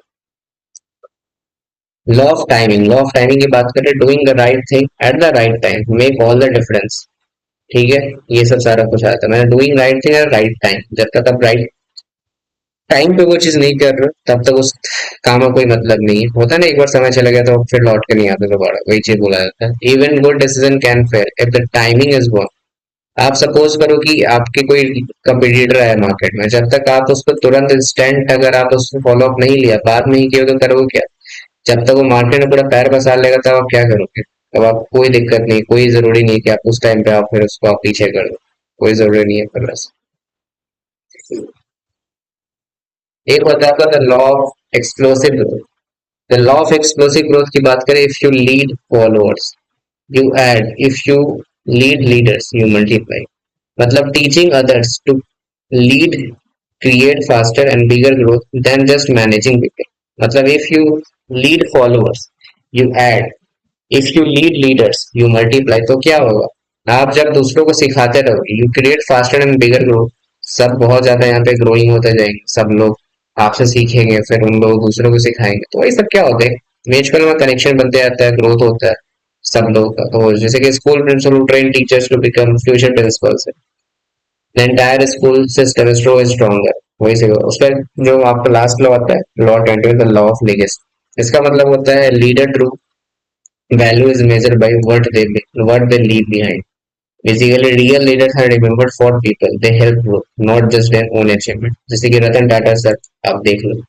Law of timing की बात करें, doing the right thing at the right time make all the difference. ठीक है, ये सब सारा कुछ आता है। मैंने doing right thing at right time, जब तक आप राइट टाइम पे वो चीज नहीं कर रहे तब तक उस काम का कोई मतलब नहीं है। होता है ना, एक बार समय चला गया तो फिर लौट के नहीं आता दोबारा, वही चीज बोला जाता है। Even good decision can fail if the timing is gone. आप सपोज करो कि आपके कोई कंपटीटर है मार्केट में, जब तक आप उसको तुरंत इंस्टेंट अगर आप उसको फॉलो अप नहीं लिया, बाद में ही किया, तो करोगे क्या? जब तक वो मार्केट में पूरा पैर पसार लेगा तब आप क्या करोगे? तब आप कोई दिक्कत नहीं, कोई जरूरी नहीं कि आप उस टाइम पे आप फिर उसको आप पीछे कर दो, कोई जरूरी नहीं है फिर बस। एक होता है आपका the law of explosive growth. The law of explosive growth की बात करें, if you lead followers you add, if you lead leaders you multiply. मतलब teaching others to lead create faster and bigger growth than just managing people। मतलब if you lead followers you add, if you lead leaders you multiply। तो क्या होगा, आप जब दूसरों को सिखाते रहोगे you create faster and bigger growth। सब बहुत ज्यादा यहाँ पे ग्रोइंग होते जाएंगे, सब लोग आपसे सीखेंगे, फिर उन लोग दूसरों को सिखाएंगे, तो वही सब क्या होता है, म्यूचुअल में कनेक्शन बनते जाता है, ग्रोथ होता है सब लोग का। तो जैसे कि school principal train teachers to become future principals, the entire school system is so stronger। वही से उसका जो आपका लास्ट लॉ आता है, law 20, the law of legacy. इसका मतलब होता है leader true value is measured by what they leave behind. Basically real leaders are remembered for people they help grow, not just their own achievement. जैसे कि रतन टाटा सर, आप देख लो,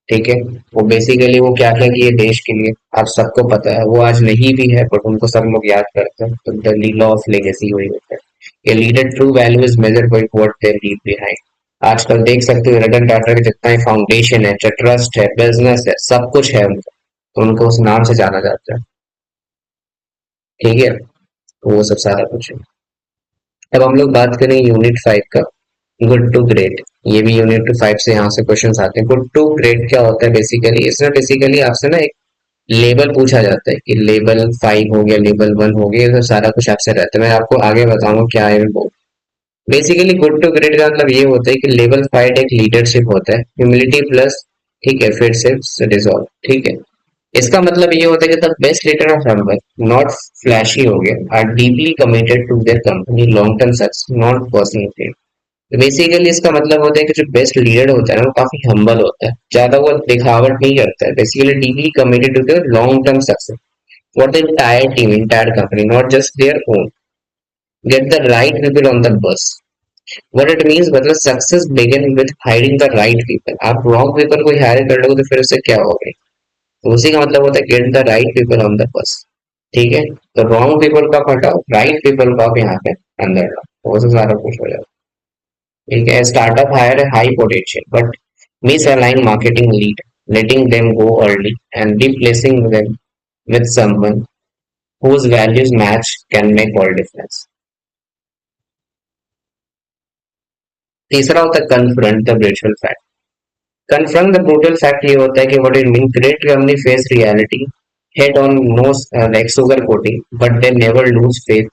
ठीक है, वो बेसिकली वो क्या क्या किए देश के लिए आप सबको पता है। वो आज नहीं भी है बट उनको सब लोग याद करते हैं, तो द लॉ ऑफ लेगेसी वही होता है। ये leader true value is measured by what they leave behind. आजकल देख सकते हो रतन टाटा के जितना ही फाउंडेशन है, ट्रस्ट है, बिजनेस है, सब कुछ है उनका, तो उनको उस नाम से जाना जाता है। ठीक है, तो वो सब सारा कुछ है। अब हम लोग बात करें यूनिट 5 का, गुड टू ग्रेट। ये भी यूनिट 5 से यहाँ से क्वेश्चन आते हैं। गुड टू ग्रेट क्या होता है, बेसिकली इसमें बेसिकली आपसे ना एक लेवल पूछा जाता है कि लेवल 5 हो गया, लेवल 1 हो गया, ये सब सारा कुछ आपसे रहता है। मैं आपको आगे बताऊंगा क्या है वो। बेसिकली गुड टू ग्रेट का मतलब ये होता है कि लेवल 5 एक लीडरशिप होता है, ह्यूमिलिटी प्लस, ठीक है, फिर से रिजॉल्व। ठीक है, इसका मतलब ये होता है कि the best leader of number, not flashy हो गया, are deeply committed to their company long term success, not personal gain. तो बेसिकली इसका मतलब होता है कि जो बेस्ट लीडर होता है ना, वो काफी हम्बल होता है, ज्यादा वो दिखावट नहीं करता है। Basically deeply committed to their long term success for the entire team, entire company, not just their own. Get the right people on the bus. What it means, मतलब success begin with hiring the right people. आप रॉन्ग पीपल को हायर कर लोगे तो फिर उससे क्या होगा, तो उसी का मतलब होता है gate the right people on the बस। ठीक है, तो रॉन्ग पीपल को आप हटाओ, राइट पीपल को आप यहाँ पे अंदर लाओ, तो वो सब सारा कुछ हो जाता है। ठीक है, startup hire high potential but misalign marketing lead, letting them go early and replacing them with someone whose values match can make all difference। तीसरा होता है confront the brutal fact. Confront the brutal fact ये होता है कि what it mean, great company face reality head on, know like sugar coating, but they never lose faith,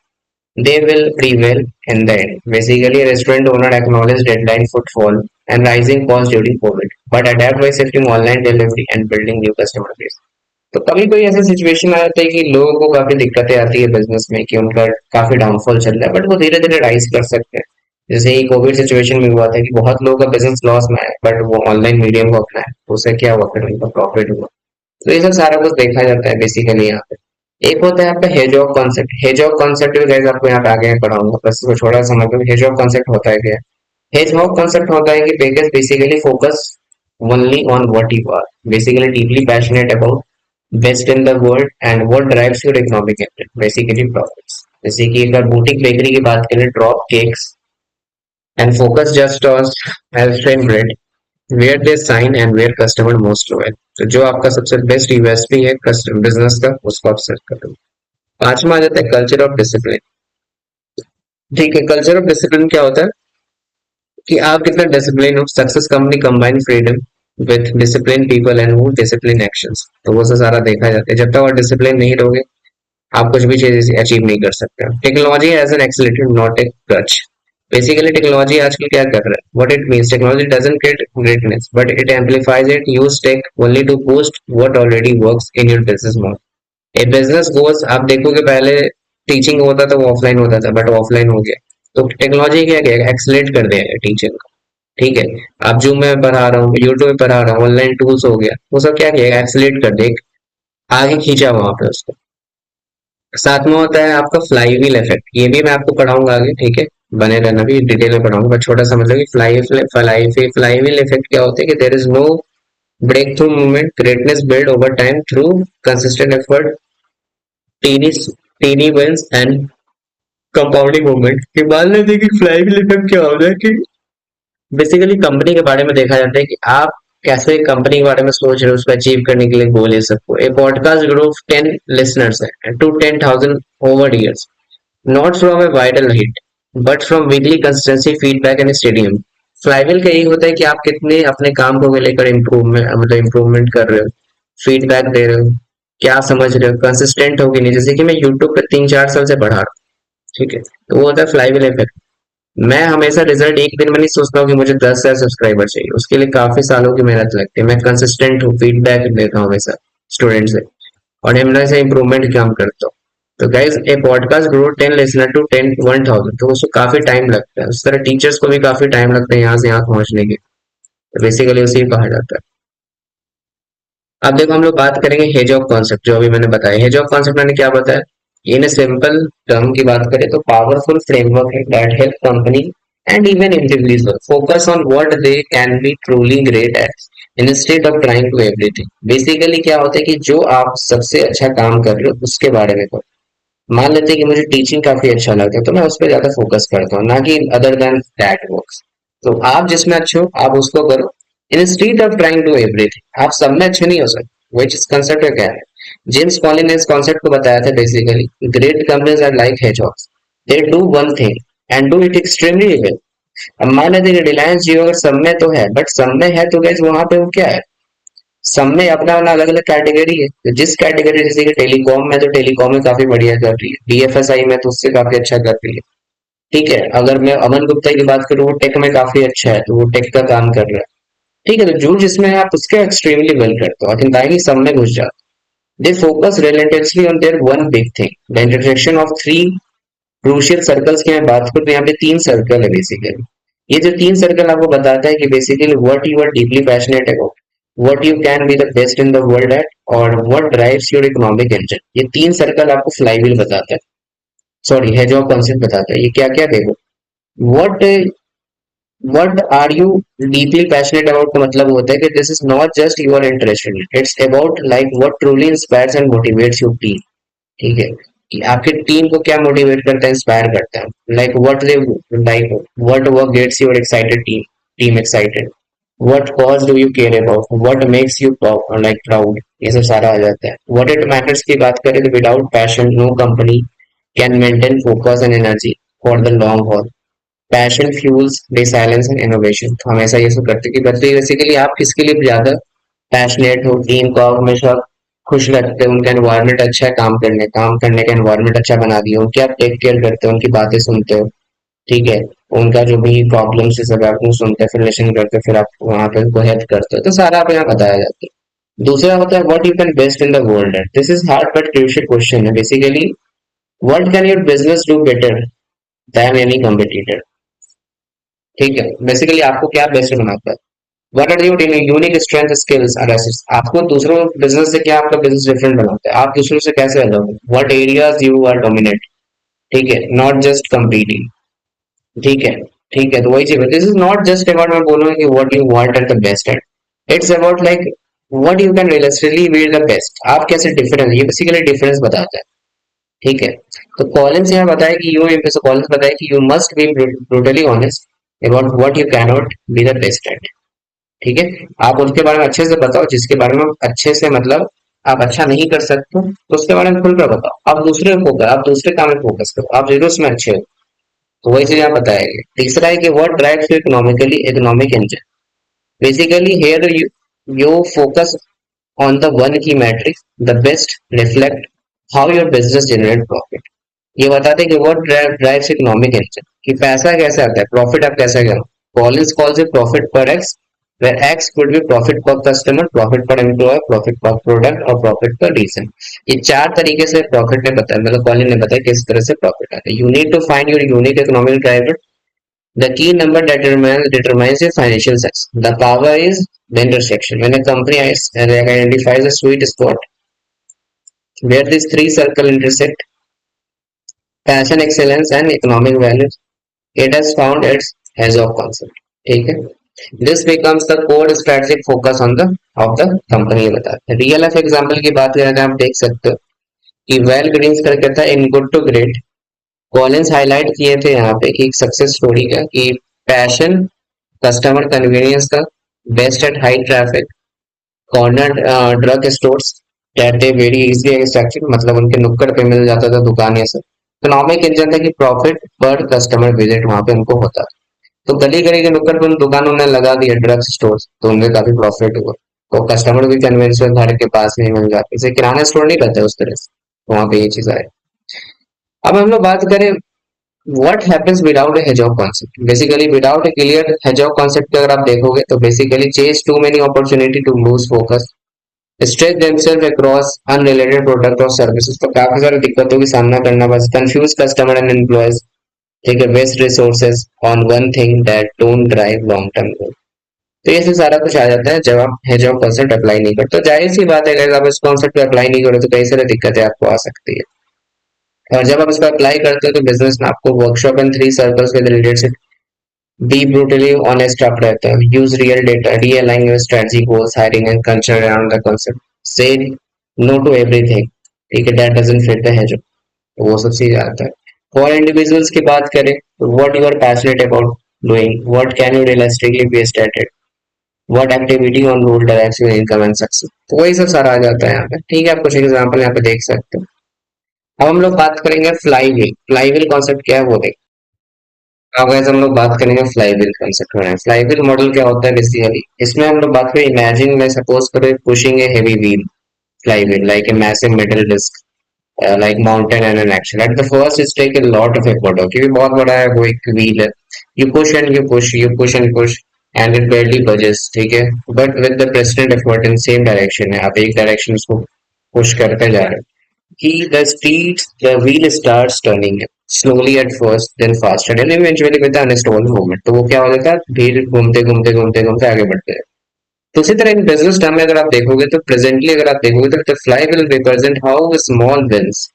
they will prevail in the end। Basically, a restaurant owner acknowledged deadline footfall and rising costs during COVID, but adapt by shifting online delivery and building new customer base। तो कभी कोई ऐसा सिचुएशन आ जाता है कि लोगों को काफी दिक्कतें आती है बिजनेस में, कि उनका काफी डाउनफॉल चल रहा है, बट वो धीरे धीरे राइज कर सकते हैं। जैसे ही कोविड सिचुएशन में हुआ था कि बहुत लोगों का बिजनेस लॉस में है, बट वो ऑनलाइन मीडियम को अपनाया, तो उससे क्या हुआ, फिर उनका प्रॉफिट हुआ। तो ये सब सारा कुछ देखा जाता है बेसिकली यहाँ पे। एक होता है आपका हेजॉग कॉन्सेप्ट। हेजॉग कॉन्सेप्ट भी गाइस आपको यहाँ पे आगे पढ़ाऊंगा, बस इसको थोड़ा समझ लो। हेजॉग कॉन्सेप्ट होता है क्या? हेजॉग कॉन्सेप्ट होता है कि bakers basically focus only on what you are, basically deeply passionate about best in the world and what drives your economic activity, basically profits. जैसे कि अगर बुटीक बेकरी की बात करें, drop cakes and focus just on health bread where they sign and where customer most loyal. तो जो आपका सबसे बेस्ट यूएसपी है कस्टमर बिजनेस का, उसको आप सेट करो। पांचवा आ जाता है कल्चर ऑफ डिसिप्लिन। ठीक है, कल्चर ऑफ डिसिप्लिन क्या होता है कि आप कितना डिसिप्लिन हो। Success company combine freedom with discipline people and वो डिसिप्लिन एक्शंस। तो वो से सारा देखा जाता है, जब तक आप डिसिप्लिन नहीं रहोगे आप कुछ भी चीज अचीव नहीं कर सकते। Technology as an accelerator not a crutch. Basically technology आजकल क्या कर रहा है, what it means, technology doesn't create greatness but it amplifies it. Use tech only to boost what already works in your business model. A business goals आप देखोगे पहले टीचिंग होता था वो ऑफलाइन होता था, बट ऑफलाइन हो गया। तो टेक्नोलॉजी क्या किया, एक्सलेट कर दिया टीचिंग को। ठीक है, आप जूम में पढ़ा रहा हूँ, यूट्यूब में पढ़ा रहा हूँ, ऑनलाइन टूल्स हो गया, वो सब क्या किया, एक्सलेट कर दिया, आगे खींचा वहां पे उसको। साथ में होता है आपका फ्लाई व्हील इफेक्ट, ये भी मैं आपको पढ़ाऊंगा आगे, ठीक है, बने रहना, भी डिटेल में पढ़ाऊंगा, बट छोटा सा मतलब कि फ्लाई व्हील इफेक्ट क्या होता है कि there is no breakthrough movement, greatness build over time through consistent effort, tiny tiny wins and compounding movement. कि मान लेते हैं कि फ्लाई व्हील इफेक्ट क्या होता है कि बेसिकली कंपनी के बारे में देखा जाता है कि आप कैसे कंपनी के बारे में सोच रहे हो, उसको अचीव करने के लिए गोल है सबको। ए पॉडकास्ट ग्रो 10 लिसनर्स है to 10,000 over years, not from a viral hit but from weekly consistency feedback and stadium. Flywheel का यही होता है कि आप कितने अपने काम को लेकर इम्प्रूवमेंट, मतलब इम्प्रूवमेंट कर रहे हो, फीडबैक दे रहे हो, क्या समझ रहे हो, कंसिस्टेंट हो कि नहीं। जैसे कि मैं यूट्यूब पे 3-4 साल से पढ़ा रहा हूँ, ठीक है, तो वो होता है फ्लाईव्हील इफेक्ट। मैं हमेशा रिजल्ट एक दिन में नहीं सोचता हूँ कि मुझे 10,000 सब्सक्राइबर चाहिए, उसके लिए काफी सालों की मेहनत लगती है। मैं कंसिस्टेंट हूँ, फीडबैक देता हूँ हमेशा स्टूडेंट से, और हमेशा इंप्रूवमेंट काम करता हूँ। तो guys a podcast grow 10 listener to 10,000, तो उसको काफी टाइम लगता है। उस तरह टीचर्स को भी काफी टाइम लगता है यहाँ से यहाँ पहुंचने के, तो बेसिकली उसी को कहा जाता है। अब देखो हम लोग बात करेंगे हेजॉग कॉन्सेप्ट, जो अभी मैंने बताया। हेजॉग कॉन्सेप्ट मैंने क्या बताया, इन सिंपल टर्म की बात करें तो पावरफुल फ्रेमवर्क है that help company and even individual focus on what they can be truly great at instead of trying to everything. Basically क्या होता है कि जो आप सबसे अच्छा काम कर रहे हो उसके बारे में करो। मान लेते हैं कि मुझे टीचिंग काफी अच्छा लगता है, तो मैं उस पर ज्यादा फोकस करता हूँ, ना कि अदर देन दैट वर्क्स। तो आप जिसमें अच्छे हो आप उसको करो, instead of trying to everything. आप सब में अच्छे नहीं हो सकते, विच इस कंसेप्ट क्या है, जेम्स कॉलिन ने इस कॉन्सेप्ट को बताया था। Basically great companies are like hedgehogs, they do one thing and do it extremely well. अब मान लेते हैं कि रिलायंस जियो अगर सब में तो है, बट सब में है तो गैस वहां पे वो क्या है, सब में अपना अपना अलग अलग कैटेगरी है। तो जिस कैटेगरी, जैसे कि टेलीकॉम में, तो टेलीकॉम में काफी बढ़िया कर रही है, डीएफएसआई में तो उससे काफी अच्छा कर रही है। ठीक है, अगर मैं अमन गुप्ता की बात करूँ, वो टेक में काफी अच्छा है, तो वो टेक का काम कर रहा है। ठीक है, तो जो जिसमें है आप उसके एक्सट्रीमली वेल करते हो, आई थिंक ताकि सब में घुस जाओ। They focus relentlessly on their one big thing, the intersection of three crucial circles की मैं बात करूँ तो यहाँ पे 3 सर्कल है बेसिकली। ये जो 3 सर्कल आपको बताता है कि basically what you are deeply passionate about, what you can be the best in the world at, और what drives your economic engine. ये 3 सर्कल आपको फ्लाईव्हील बताता है, सॉरी हेजॉग कॉन्सेप्ट बताता है। ये क्या क्या देखो, what what are you deeply passionate about का मतलब होता है कि this is not just you are interested, it's about like what truly inspires and motivates your team. ठीक है, कि आपकी टीम को क्या मोटिवेट करता है, इंस्पायर करता है, like what they, like what work gets your excited team, team excited, what cause do you care about, what makes you like proud, ये सब सारा आ जाता है। व्हाट इट मैटर्स की बात करें तो without passion no company can maintain focus and energy for the long haul. Passion fuels resilience and innovation. तो हमेशा ये सब करते हैं कि बच्चे बेसिकली आप किसके लिए ज्यादा पैशनेट हो, टीम को आप हमेशा खुश रखते हो, उनका एनवायरनमेंट अच्छा है, काम करने का एनवायरनमेंट अच्छा बना दिया, उनकी आप टेक केयर करते हो, उनकी बातें सुनते हो। ठीक है, उनका जो भी प्रॉब्लम्स है सब आप सुनते हो, फिर लिसन करते हो, फिर आप वहां पे उनको हेल्प करते हो, तो सारा आप यहाँ बताया जाता है। दूसरा होता है what you can best in the world at. This is hard but crucial question है basically, what can your business do better than any competitor. ठीक है, बेसिकली आपको क्या बेस्ट बनाता है, what are your unique strength skills और एसेट्स, आपको दूसरों बिजनेस से क्या आपका बिजनेस डिफरेंट बनाता है, आप दूसरों से कैसे अलग हो, what areas you are dominate, ठीक है, नॉट जस्ट कम्पीटिंग, ठीक है, ठीक है। तो वही चीज, this is not just about मैं बोलूंगा कि what you want at the best at, it's about like what you can realistically B the best, आप कैसे डिफरेंस, ये बेसिकली डिफरेंस बताता है, ठीक है। तो कॉलिंस यहाँ बताया कि कॉलिंस बताया कि you must B brutally honest about what you can not be the best at, ठीक है। आप उसके बारे में अच्छे से बताओ जिसके बारे में आप अच्छे से मतलब आप अच्छा नहीं कर सकते तो उसके बारे में खुलकर बताओ, आप दूसरे को फोकस, आप दूसरे काम में फोकस करो, आप जरूर उसमें अच्छे हो। तो वही चीज यहाँ बताएगी। तीसरा है कि what drives you economically economic engine, basically here you focus on the one key metric, the best reflect how your business generate profit। ये बताते हैं कि what drives economic engine, कि पैसा कैसे आता है, प्रॉफिट आप कैसे करो। कॉलिंस कॉल्स इट प्रॉफिट पर x, where x could be profit per customer, profit per employee, profit per product और profit per reason। ये चार तरीके से प्रॉफिट ने बताया, मतलब कॉलिन ने बताया किस तरह से प्रॉफिट आता है। You need to find your unique economic driver, the key number determines your financial success. The power is the intersection. When a company identifies a sweet spot where these three circles intersect, passion, excellence, and economic values, it has found its edge of concept. ठीक है, this becomes the core strategic focus on the of the company। ये बताते हैं रियल लाइफ एग्जांपल की बात करें तो आप देख सकते हो कि वेल ग्रीन्स करके था in good to great, Collins highlight किए थे यहाँ पे कि एक सक्सेस स्टोरी का कि पैशन, कस्टमर कन्वीनियंस का, best at high traffic, corner drug stores that they very easily accepted, मतलब उनके नुक्कड़ पे मिल जाता था दुकान ये सब। इकोनॉमिक इंजन था कि प्रॉफिट पर कस्टमर विजिट वहां पे उनको होता था। तो गली गली के नुक्कड़ पे उन दुकान उन्होंने लगा दिया ड्रग स्टोर्स, तो उनमें काफी प्रॉफिट हुआ। तो कस्टमर भी कन्विंस हुए घर के पास में मिल जाते, जैसे किराना स्टोर नहीं रहता उस तरह से, तो वहां पे ये चीज आए। अब हम लोग बात करें what happens without a hedgehog concept, basically without a clear hedgehog concept के अगर आप देखोगे तो basically chase too many opportunity to lose focus, stretch themselves across unrelated product और services, तो काफी सारी दिक्कतों की सामना करना, बस confuse customer and employees, ठीक है, waste resources on one thing that don't drive long term growth। तो ये से सारा कुछ आ जाता है जब आप hedgehog concept अप्लाई नहीं करते, तो जाहिर सी बात है अगर आप इस कॉन्सेप्ट पे अप्लाई नहीं करो तो कई सारी दिक्कतें आपको आ सकती है। और जब आप इसको अप्लाई करते हो तो बिजनेस में आपको workshop and three circles with related, B brutally honest आप रहते हैं, use real data, realign your strategy goals hiring and culture around the concept, से नो टू एवरीथिंग, ठीक है, दैट डजंट फिट द हैजो, तो वो सब चीज आता है। फॉर इंडिविजुअल्स की बात करें तो what you are passionate about doing, what can you realistically be started, what activity on role directs your income and success, तो वही सब सारा आ जाता है यहाँ पे, ठीक है। आप कुछ एग्जांपल यहाँ पे देख सकते हो। अब हम लोग बात करेंगे फ्लाई व्हील कॉन्सेप्ट क्या है वो देख। अब guys हम लोग बात करेंगे फ्लाईव्हील कंसेप्ट में। फ्लाईव्हील मॉडल क्या होता है बेसिकली, इसमें हम लोग बात करें, इमेजिन मैं सपोज करो pushing A heavy wheel, flywheel like a massive metal disc, like mountain and an action at the first it's take a lot of effort, क्योंकि बहुत बड़ा है वो एक व्हील है, you push and you push, you push and push and it barely budges, ठीक है, but with the persistent effort in same direction है, आप एक डायरेक्शन उसको पुश करते जा रहे हो, he the speed the wheel starts turning slowly at first then faster and eventually with an unstable movement, तो वो क्या हो जाता है धीरे घूमते घूमते घूमते घूमते आगे बढ़ते हैं। तो उसी तरह इन बिजनेस टर्म में अगर आप देखोगे तो प्रेजेंटली अगर आप देखोगे तो the flywheel represent how small wins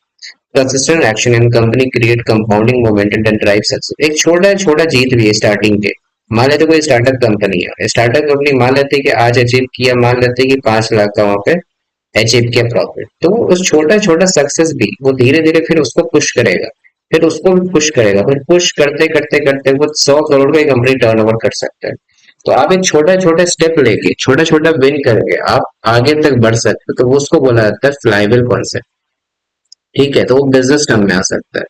consistent action in company create compounding momentum and drive success. एक छोटा छोटा जीत भी है स्टार्टिंग के, मान लेते कोई स्टार्टअप कंपनी है, स्टार्टअप कंपनी मान लेते कि आज अचीव किया, मान लेते कि 5 लाख का वहां पे अचीव किया प्रॉफिट, तो उस छोटा छोटा सक्सेस भी वो धीरे धीरे फिर उसको पुश करेगा, फिर उसको भी पुश करेगा, फिर पुश करते करते करते वो 100 करोड़ का कंपनी टर्न ओवर कर सकता है। तो आप एक छोटा छोटा स्टेप लेके छोटा छोटा विन करके आप आगे तक बढ़ सकते हो, तो वो उसको बोला जाता है फ्लाईव्हील कॉन्सेप्ट, ठीक है। तो वो बिजनेस टर्म में आ सकता है।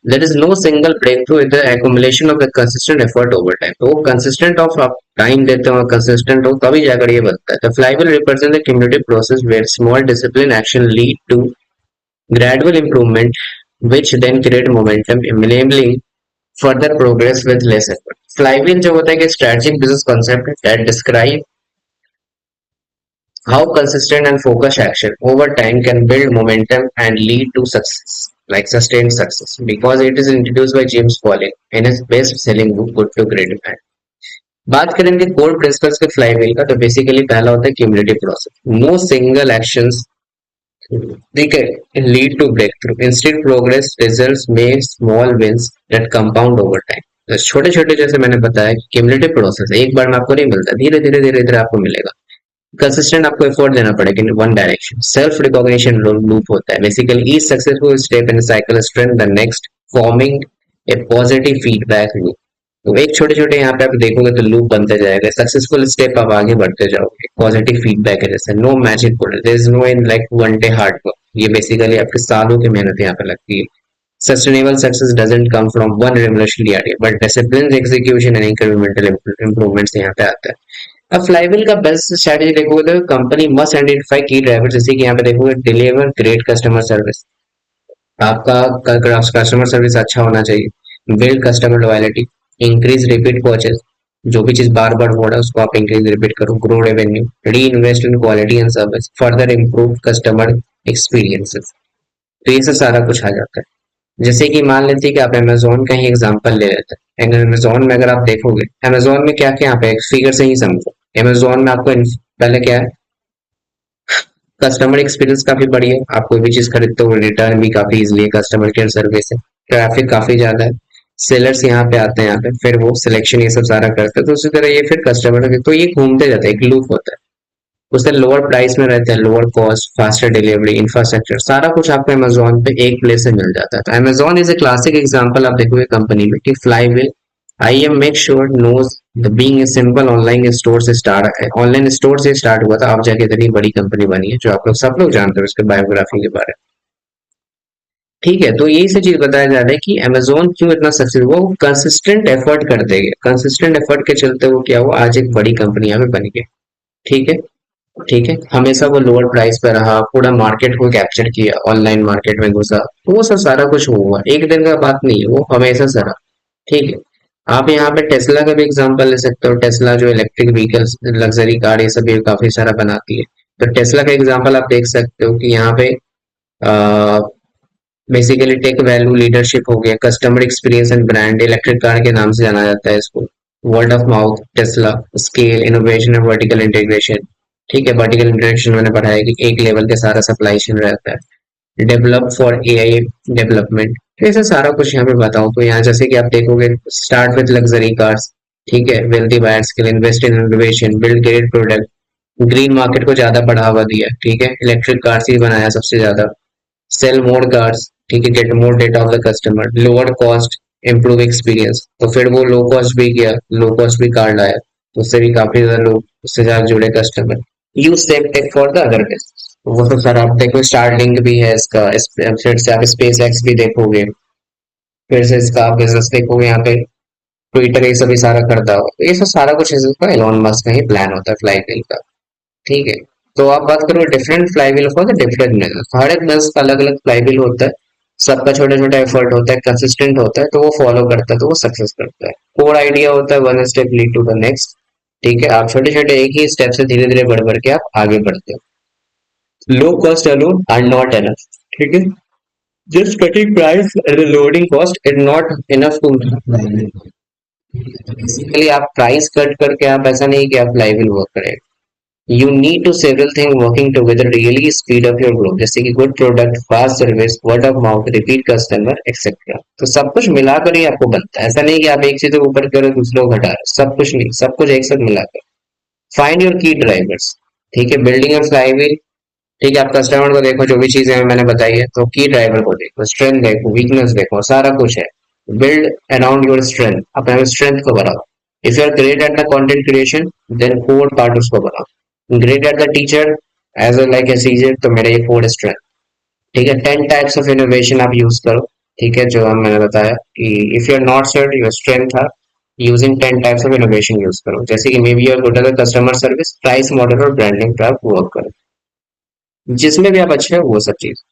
There is no single breakthrough the accumulation of the consistent effort over time, तो वो कंसिस्टेंट ऑफ आप टाइम देते हो, कंसिस्टेंट हो तभी जाकर ये बनता है। The flywheel represent the cumulative process where small discipline action lead to gradual improvement which then create momentum enabling further progress with less effort। Flywheel जो होता है कि strategic business concept that describe how consistent and focused action over time can build momentum and lead to success, like sustained success, because it is introduced by James Collins in his best-selling book Good to Great Man। बात करें इनके कोर प्रिंसिपल्स के फ्लाईव्हील का, तो बेसिकली पहला होता है cumulative process. No single actions, ठीक है, lead to breakthrough, instead progress results में small wins that compound over time. छोटे छोटे, जैसे मैंने बताया, क्यूमुलेटिव प्रोसेस एक बार में आपको नहीं मिलता, धीरे धीरे धीरे धीरे आपको मिलेगा। कंसिस्टेंट आपको एफर्ट देना पड़ेगा in one direction. Self recognition loop होता है, basically each successful step in cycle strength the next, forming a positive feedback loop. तो एक छोटे छोटे यहाँ पे आप देखोगे तो लूप बनते जाएगा, सक्सेसफुल स्टेप आप आगे बढ़ते जाओगे, पॉजिटिव फीडबैक है, जैसे no magic bullet, there is no in like one day hard work. ये बेसिकली आपके सालों की मेहनत यहाँ पे लगती है। Sustainable success doesn't come from one revolutionary idea but discipline execution and incremental improvements यहाँ पे आता है। अब फ्लाईव्हील का बेस्ट स्ट्रेटजी देखोगे तो कंपनी मस्ट आइडेंटिफाई की ड्राइवर, जैसे कि यहाँ पे देखोगे डिलीवर ग्रेट कस्टमर सर्विस, आपका कस्टमर सर्विस अच्छा होना चाहिए। Build customer loyalty, increase repeat purchase, जो भी चीज बार बार हो रहा है उसको आप इंक्रीज रिपीट करो। ग्रो रेवेन्यू, री invest in quality and service, further improve customer experiences. तो ये सब सारा कुछ आ जाता है। जैसे कि मान लेते हैं कि आप अमेजोन का ही एग्जांपल ले लेते हैं। अमेजोन में अगर आप देखोगे, अमेजोन में क्या क्या यहाँ पे फिगर से ही समझो। अमेजोन में आपको पहले क्या है, कस्टमर एक्सपीरियंस काफी बढ़िया, आप कोई भी चीज खरीदते हो रिटर्न भी काफी इजीली है, कस्टमर केयर सर्विस है, ट्रैफिक काफी ज्यादा है, सेलर्स यहाँ पे आते हैं, यहाँ पे फिर वो सिलेक्शन ये सब सारा करते हैं, तो उसी तरह ये फिर कस्टमर, तो ये घूमते जाते हैं, एक लूप होता है। उससे लोअर प्राइस में रहते हैं, lower cost, faster delivery, infrastructure, सारा कुछ आपको अमेजोन पे एक प्लेस से मिल जाता है। तो Amazon is a classic example आप देखोगे कंपनी में कि flywheel I am make sure knows the being a simple online store से स्टार्ट है, ऑनलाइन स्टोर से स्टार्ट हुआ था, अब जाके इतनी बड़ी कंपनी बनी है, जो आप लोग सब लोग जानते हो उसके बायोग्राफी के बारे में। ठीक है, तो यही से चीज बताया जा रहा है कि अमेजोन क्यों इतना सक्सेस, वो कंसिस्टेंट एफर्ट कर देंगे, कंसिस्टेंट एफर्ट के चलते वो क्या हुआ, आज एक बड़ी कंपनी यहाँ पे बन गई। ठीक है, ठीक है, हमेशा वो लोअर प्राइस पे रहा, पूरा मार्केट को कैप्चर किया, ऑनलाइन मार्केट में घुसा, तो वो सब सारा कुछ हुआ, एक दिन का बात नहीं है, वो हमेशा से रहा। ठीक है, आप यहाँ पे टेस्ला का भी एग्जांपल ले सकते हो। टेस्ला जो इलेक्ट्रिक व्हीकल्स, लग्जरी कार, ये सब भी काफी सारा बनाती है। तो टेस्ला का एग्जांपल आप देख सकते हो कि यहाँ पे बेसिकली टेक वैल्यू लीडरशिप हो गया, customer experience and brand, electric car के नाम से जाना जाता है इसको, word of mouth, Tesla, scale, innovation और वर्टिकल इंटीग्रेशन। ठीक है, वर्टिकल इंटीग्रेशन मैंने पढ़ा है कि एक लेवल के सारा सप्लाई चेन रहता है। डेवलप फॉर एआई डेवलपमेंट, तो ऐसा सारा कुछ यहाँ पे बताऊं तो यहाँ जैसे कि आप देखोगे, स्टार्ट विद लग्जरी कार्स, ठीक है, वेल्थी बायर्स के लिए invest in innovation, build great product, green market को ज्यादा बढ़ावा दिया, ठीक है, इलेक्ट्रिक कार्स ही बनाया सबसे ज्यादा, सेल मोर कार्स, ठीक है, get more data of the customer, lower cost, improve experience, तो फिर वो लो कॉस्ट भी किया, लो कॉस्ट भी कार लाया, तो उससे भी काफी ज्यादा लोग उससे ज्यादा जुड़े customer. Use same tech for the other business, वो सब सारा आप देखो, स्टारलिंक भी है इसका, फिर से आप स्पेस एक्स भी देखोगे, फिर से इसका आप बिजनेस देखोगे यहाँ पे, ट्विटर ये सभी सारा करता हो, तो ये सब सारा कुछ इसका एलोन मस्क का ही प्लान होता है फ्लाईव्हील का। ठीक है, तो आप बात करो different flywheel for the different business, हर एक बिजनेस का अलग अलग फ्लाईव्हील होता है, सबका छोटा छोटा एफर्ट होता है, कंसिस्टेंट होता है, तो वो फॉलो करता है, तो वो सक्सेस करता है। कोर आइडिया होता है one step lead to the next. ठीक है, आप छोटे छोटे एक ही स्टेप से धीरे धीरे बढ़ बढ़ के आप आगे बढ़ते हो। Low cost alone are not enough, ठीक है, just cutting price and loading cost is not enough to, basically आप प्राइस कट करके आप ऐसा नहीं कि आप फ्लाईव्हील वर्क करें, you need to several things working together really speed up your growth, जैसे कि good product, fast service, word of mouth, repeat customer etcetera, तो सब कुछ मिलाकर ही आपको बनता है, ऐसा नहीं कि आप एक चीज ऊपर करो दूसरे को घटा रहे, सब कुछ नहीं, सब कुछ एक साथ मिलाकर। फाइंड योर की ड्राइवर्स, ठीक है, बिल्डिंग अ फ्लाईव्हील, ठीक है, आप कस्टमर को देखो, जो भी चीजें मैंने बताई है, तो की ड्राइवर को देखो, स्ट्रेंथ देखो, वीकनेस देखो, सारा कुछ है। बिल्ड अराउंड योर स्ट्रेंथ, अपने स्ट्रेंथ को बढ़ाओ। If you are great at the content creation, then core part उसको बढ़ाओ। Great at the teacher as well like a Caesar, तो मेरे ये फोर स्ट्रेंथ। ठीक है, 10 टाइप्स ऑफ इनोवेशन आप यूज करो, ठीक है, जो हम मैंने बताया कि if you are not sure your strength था, using 10 types of innovation use करो, जैसे कि may be your good at customer service, price model और ब्रांडिंग पे आप वर्क करो, जिसमें भी आप अच्छे हो वो सब चीज।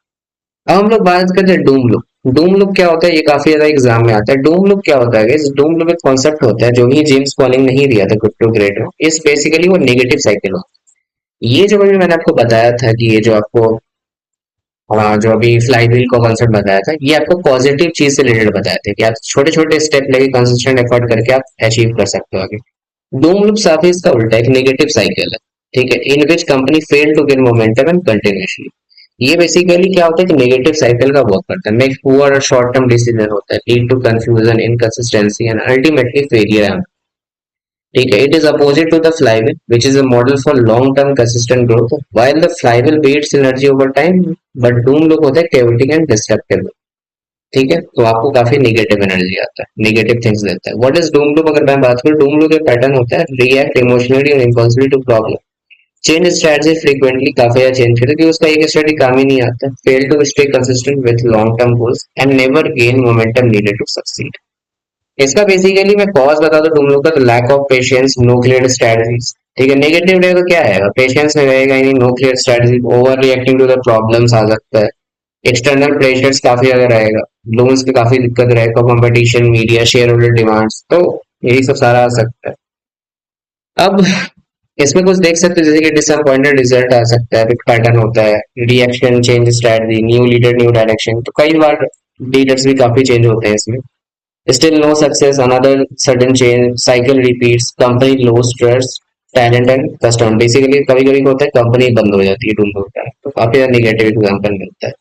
अब हम लोग बात करते हैं डूम लूप। डूम लूप क्या होता है, ये काफी ज्यादा एग्जाम में आता है। डूम लूप क्या होता है, डूम लूप एक कॉन्सेप्ट होता है, जो भी जेम्स कॉलिंग नहीं दिया था गुड टू ग्रेट में, इस बेसिकली वो नेगेटिव साइकिल होता है। ये जो अभी मैंने आपको बताया था कि ये जो आपको जो अभी फ्लाई व्हील का कॉन्सेप्ट बताया था, ये आपको पॉजिटिव चीज से रिलेटेड बताया था कि आप छोटे छोटे स्टेप लेके कंसिस्टेंट एफर्ट करके आप अचीव कर सकते हो आगे। डूम लूप साथ ही इसका उल्टा एक नेगेटिव साइकिल है, ठीक है, in which company fail to gain momentum and continuously. ये बेसिकली क्या होता है कि नेगेटिव साइकिल का वर्क करता है, मेक पुअर और शॉर्ट टर्म डिसीजन होता है, lead to confusion, inconsistency and ultimately failure. ठीक है, it is opposite to the flywheel which is a model for long term consistent growth, while the flywheel beats energy over time, but doom loop होता है chaotic एंड डिस्ट्रक्टिव। ठीक है, तो आपको काफी नेगेटिव एनर्जी आता है, नेगेटिव थिंग्स देता है। What is Doom loop? अगर मैं बात करूं, डूम लूप एक पैटर्न होता है, रिएक्ट इमोशनली और impulsively to problem, change strategy frequently, काफी ज्यादा चेंज करते क्योंकि उसका एक स्ट्रेटजी काम ही नहीं आता, fail to stay consistent with long term goals and never gain momentum needed to succeed. इसका बेसिकली मैं कॉज बता दूं तुम लोग का, तो lack of patience, no clear strategies. ठीक है, नेगेटिव रहेगा तो क्या है, पेशेंस में रहेगा ही नहीं, no clear strategy, over reacting to the problems आ सकता है, एक्सटर्नल प्रेशर्स काफी ज्यादा रहेगा, लोन्स की काफी दिक्कत रहेगा, competition, media, share holder demands, तो यही सब सारा आ सकता है। अब इसमें कुछ देख सकते हो जैसे कि डिसअपॉइंटेड रिजल्ट आ सकता है, बिग पैटर्न होता है, reaction, change strategy, new leader, new direction, तो कई बार लीडर्स भी काफी चेंज होते हैं इसमें। Still no success, another sudden change, cycle repeats, company lose trust, talent and customer। Basically कभी कभी होता है कंपनी बंद हो जाती है डूम होता है, तो काफी ज्यादा निगेटिव एग्जाम्पल मिलता है।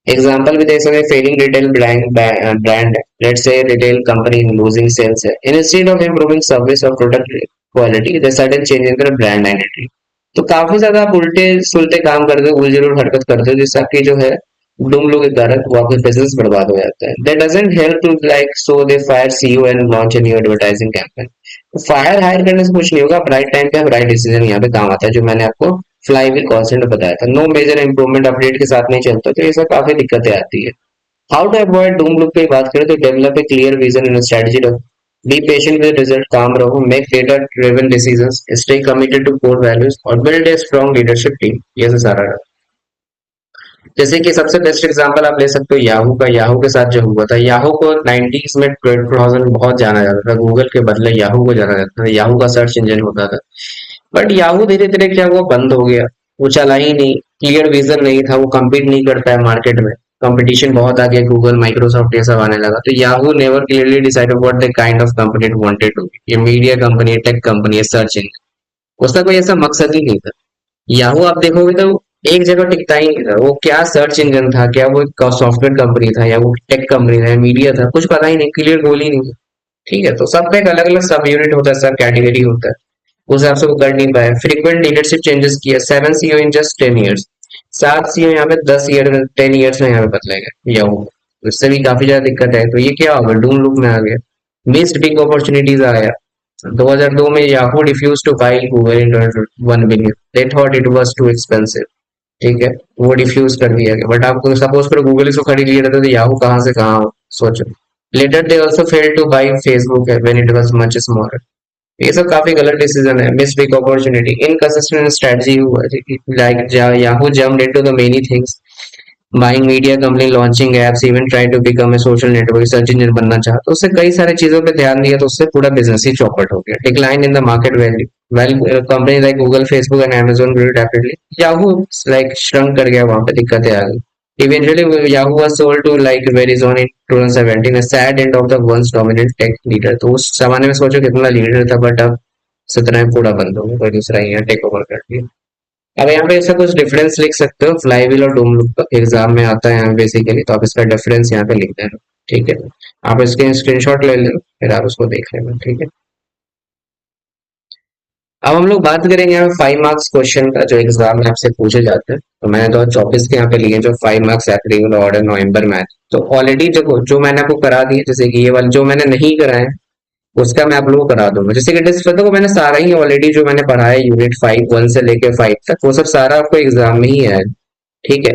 एग्जाम्पल भी देख सकते हैं, failing retail brand, let's say retail company losing sales है, इंस्टेड ऑफ इम्प्रूविंग सर्विस और product quality, the sudden change in the brand identity. तो काफी ज्यादा आप उल्टे सुलटे काम करते हो, उल जरूर हरकत करते हो, जिससे आपकी जो है डूम लो के कारण वो आपका बिजनेस बर्बाद हो जाता है। That doesn't help to like, so they fire CEO and launch a new advertising campaign. तो फायर हायर करने से कुछ नहीं होगा, राइट टाइम पे आप राइट डिसीजन यहाँ पे काम आता है, जो मैंने आपको फ्लाईव्हील कॉन्सेप्ट बताया था। नो मेजर इंप्रूवमेंट अपडेट के साथ नहीं चलता, तो ये सब काफी दिक्कतें आती है। How to avoid doom loop की बात करें तो develop a clear vision and strategy, रखो, be patient with result, calm रहो, make data driven decisions, stay committed to core values और build a strong leadership team. ये सब सारा रहा। जैसे कि सबसे बेस्ट एग्जांपल आप ले सकते हो याहू का। याहू के साथ जो हुआ था, याहू को 90s में 2000 बहुत जाना जाता था, गूगल के बदले याहू को जाना जाता था, याहू का सर्च इंजन होता था। बट याहू धीरे धीरे क्या हुआ, बंद हो गया, वो चला ही नहीं, क्लियर विजन नहीं था, वो कम्पीट नहीं करता है मार्केट में, कंपटीशन बहुत आ गया, गूगल, माइक्रोसॉफ्ट ये सब आने लगा, तो Yahoo never clearly decided what the kind of company it wanted to be. ये मीडिया कंपनी है, टेक कंपनी है, सर्च इंजन, उसका कोई ऐसा मकसद ही नहीं था। याहू आप देखोगे तो एक जगह टिकता ही नहीं था, वो क्या सर्च इंजन था, क्या वो सॉफ्टवेयर कंपनी था, या वो टेक कंपनी था, या मीडिया था, कुछ पता ही नहीं, क्लियर गोल ही नहीं था। ठीक है, तो सबका एक अलग अलग सब यूनिट होता है, सब कैटेगरी होता है, उस हिसाब से वो कर नहीं पाए। फ्रीक्वेंट लीडरशिप चेंजेस किया, 7 CEO in just 10 years, 7 CEO यहाँ पे 10 ईयर में, 10 ईयर्स में यहाँ पे बदले गए याहू। उससे भी काफी ज्यादा दिक्कत है, तो ये क्या होगा, डूम लूप में आ गया। मिस्ड बिग अपॉर्चुनिटीज आया, 2002 में Yahoo refuse to buy Google in 1 billion, they thought it was too expensive. ठीक है, वो डिफ्यूज कर दिया गया, बट आपको सपोज करो गूगल इसको खरीद लिया था, तो याहू कहाँ से कहाँ, सोचो। Later they also failed to buy Facebook when it was much smaller. ये सब काफी गलत डिसीजन है, miss big opportunity, inconsistent strategy हुआ, like Yahoo jumped into the many things, buying media company, launching apps, even try to become a social network, search engine बनना चाहा, तो उससे कई सारी चीजों पे ध्यान दिया, तो उससे पूरा बिजनेस ही चौपट हो गया। Decline in the market value, well company like Google, Facebook and Amazon grow rapidly, Yahoo like shrink कर गया, वहां पे दिक्कतें आ गई। Eventually Yahoo was sold to like Verizon in 2017, a sad end of the once dominant tech leader। तो उस जमाने में सोचो कितना लीडर था, बट अब सत्रह में पूरा बंद हो गया, कोई दूसरा ही टेक ओवर कर दिया। अब यहाँ पे ऐसा कुछ डिफरेंस लिख सकते हो, फ्लाईव्हील और डूम लूप का एग्जाम में आता है यहाँ बेसिकली, तो आप इसका डिफरेंस यहाँ पे लिख देना। ठीक है, आप इसके स्क्रीनशॉट ले लेना, फिर आप उसको देख लेना। ठीक है, अब हम लोग बात करेंगे यहाँ 5 मार्क्स क्वेश्चन का, जो एग्जाम में आपसे पूछे जाते हैं। तो मैंने 2024 के यहाँ पे लिए जो 5 मार्क्स एप्लीकेबल ऑर्डर नवंबर मैथ, तो ऑलरेडी जो मैंने आपको करा दिए, जैसे कि ये वाले जो मैंने नहीं कराए उसका मैं आप लोगों को करा दूंगा। जैसे कि डिस्कस को मैंने सारा ही ऑलरेडी जो मैंने पढ़ा है, यूनिट 5 1 से लेके 5 तक, वो सब सारा आपको एग्जाम में ही है। ठीक है,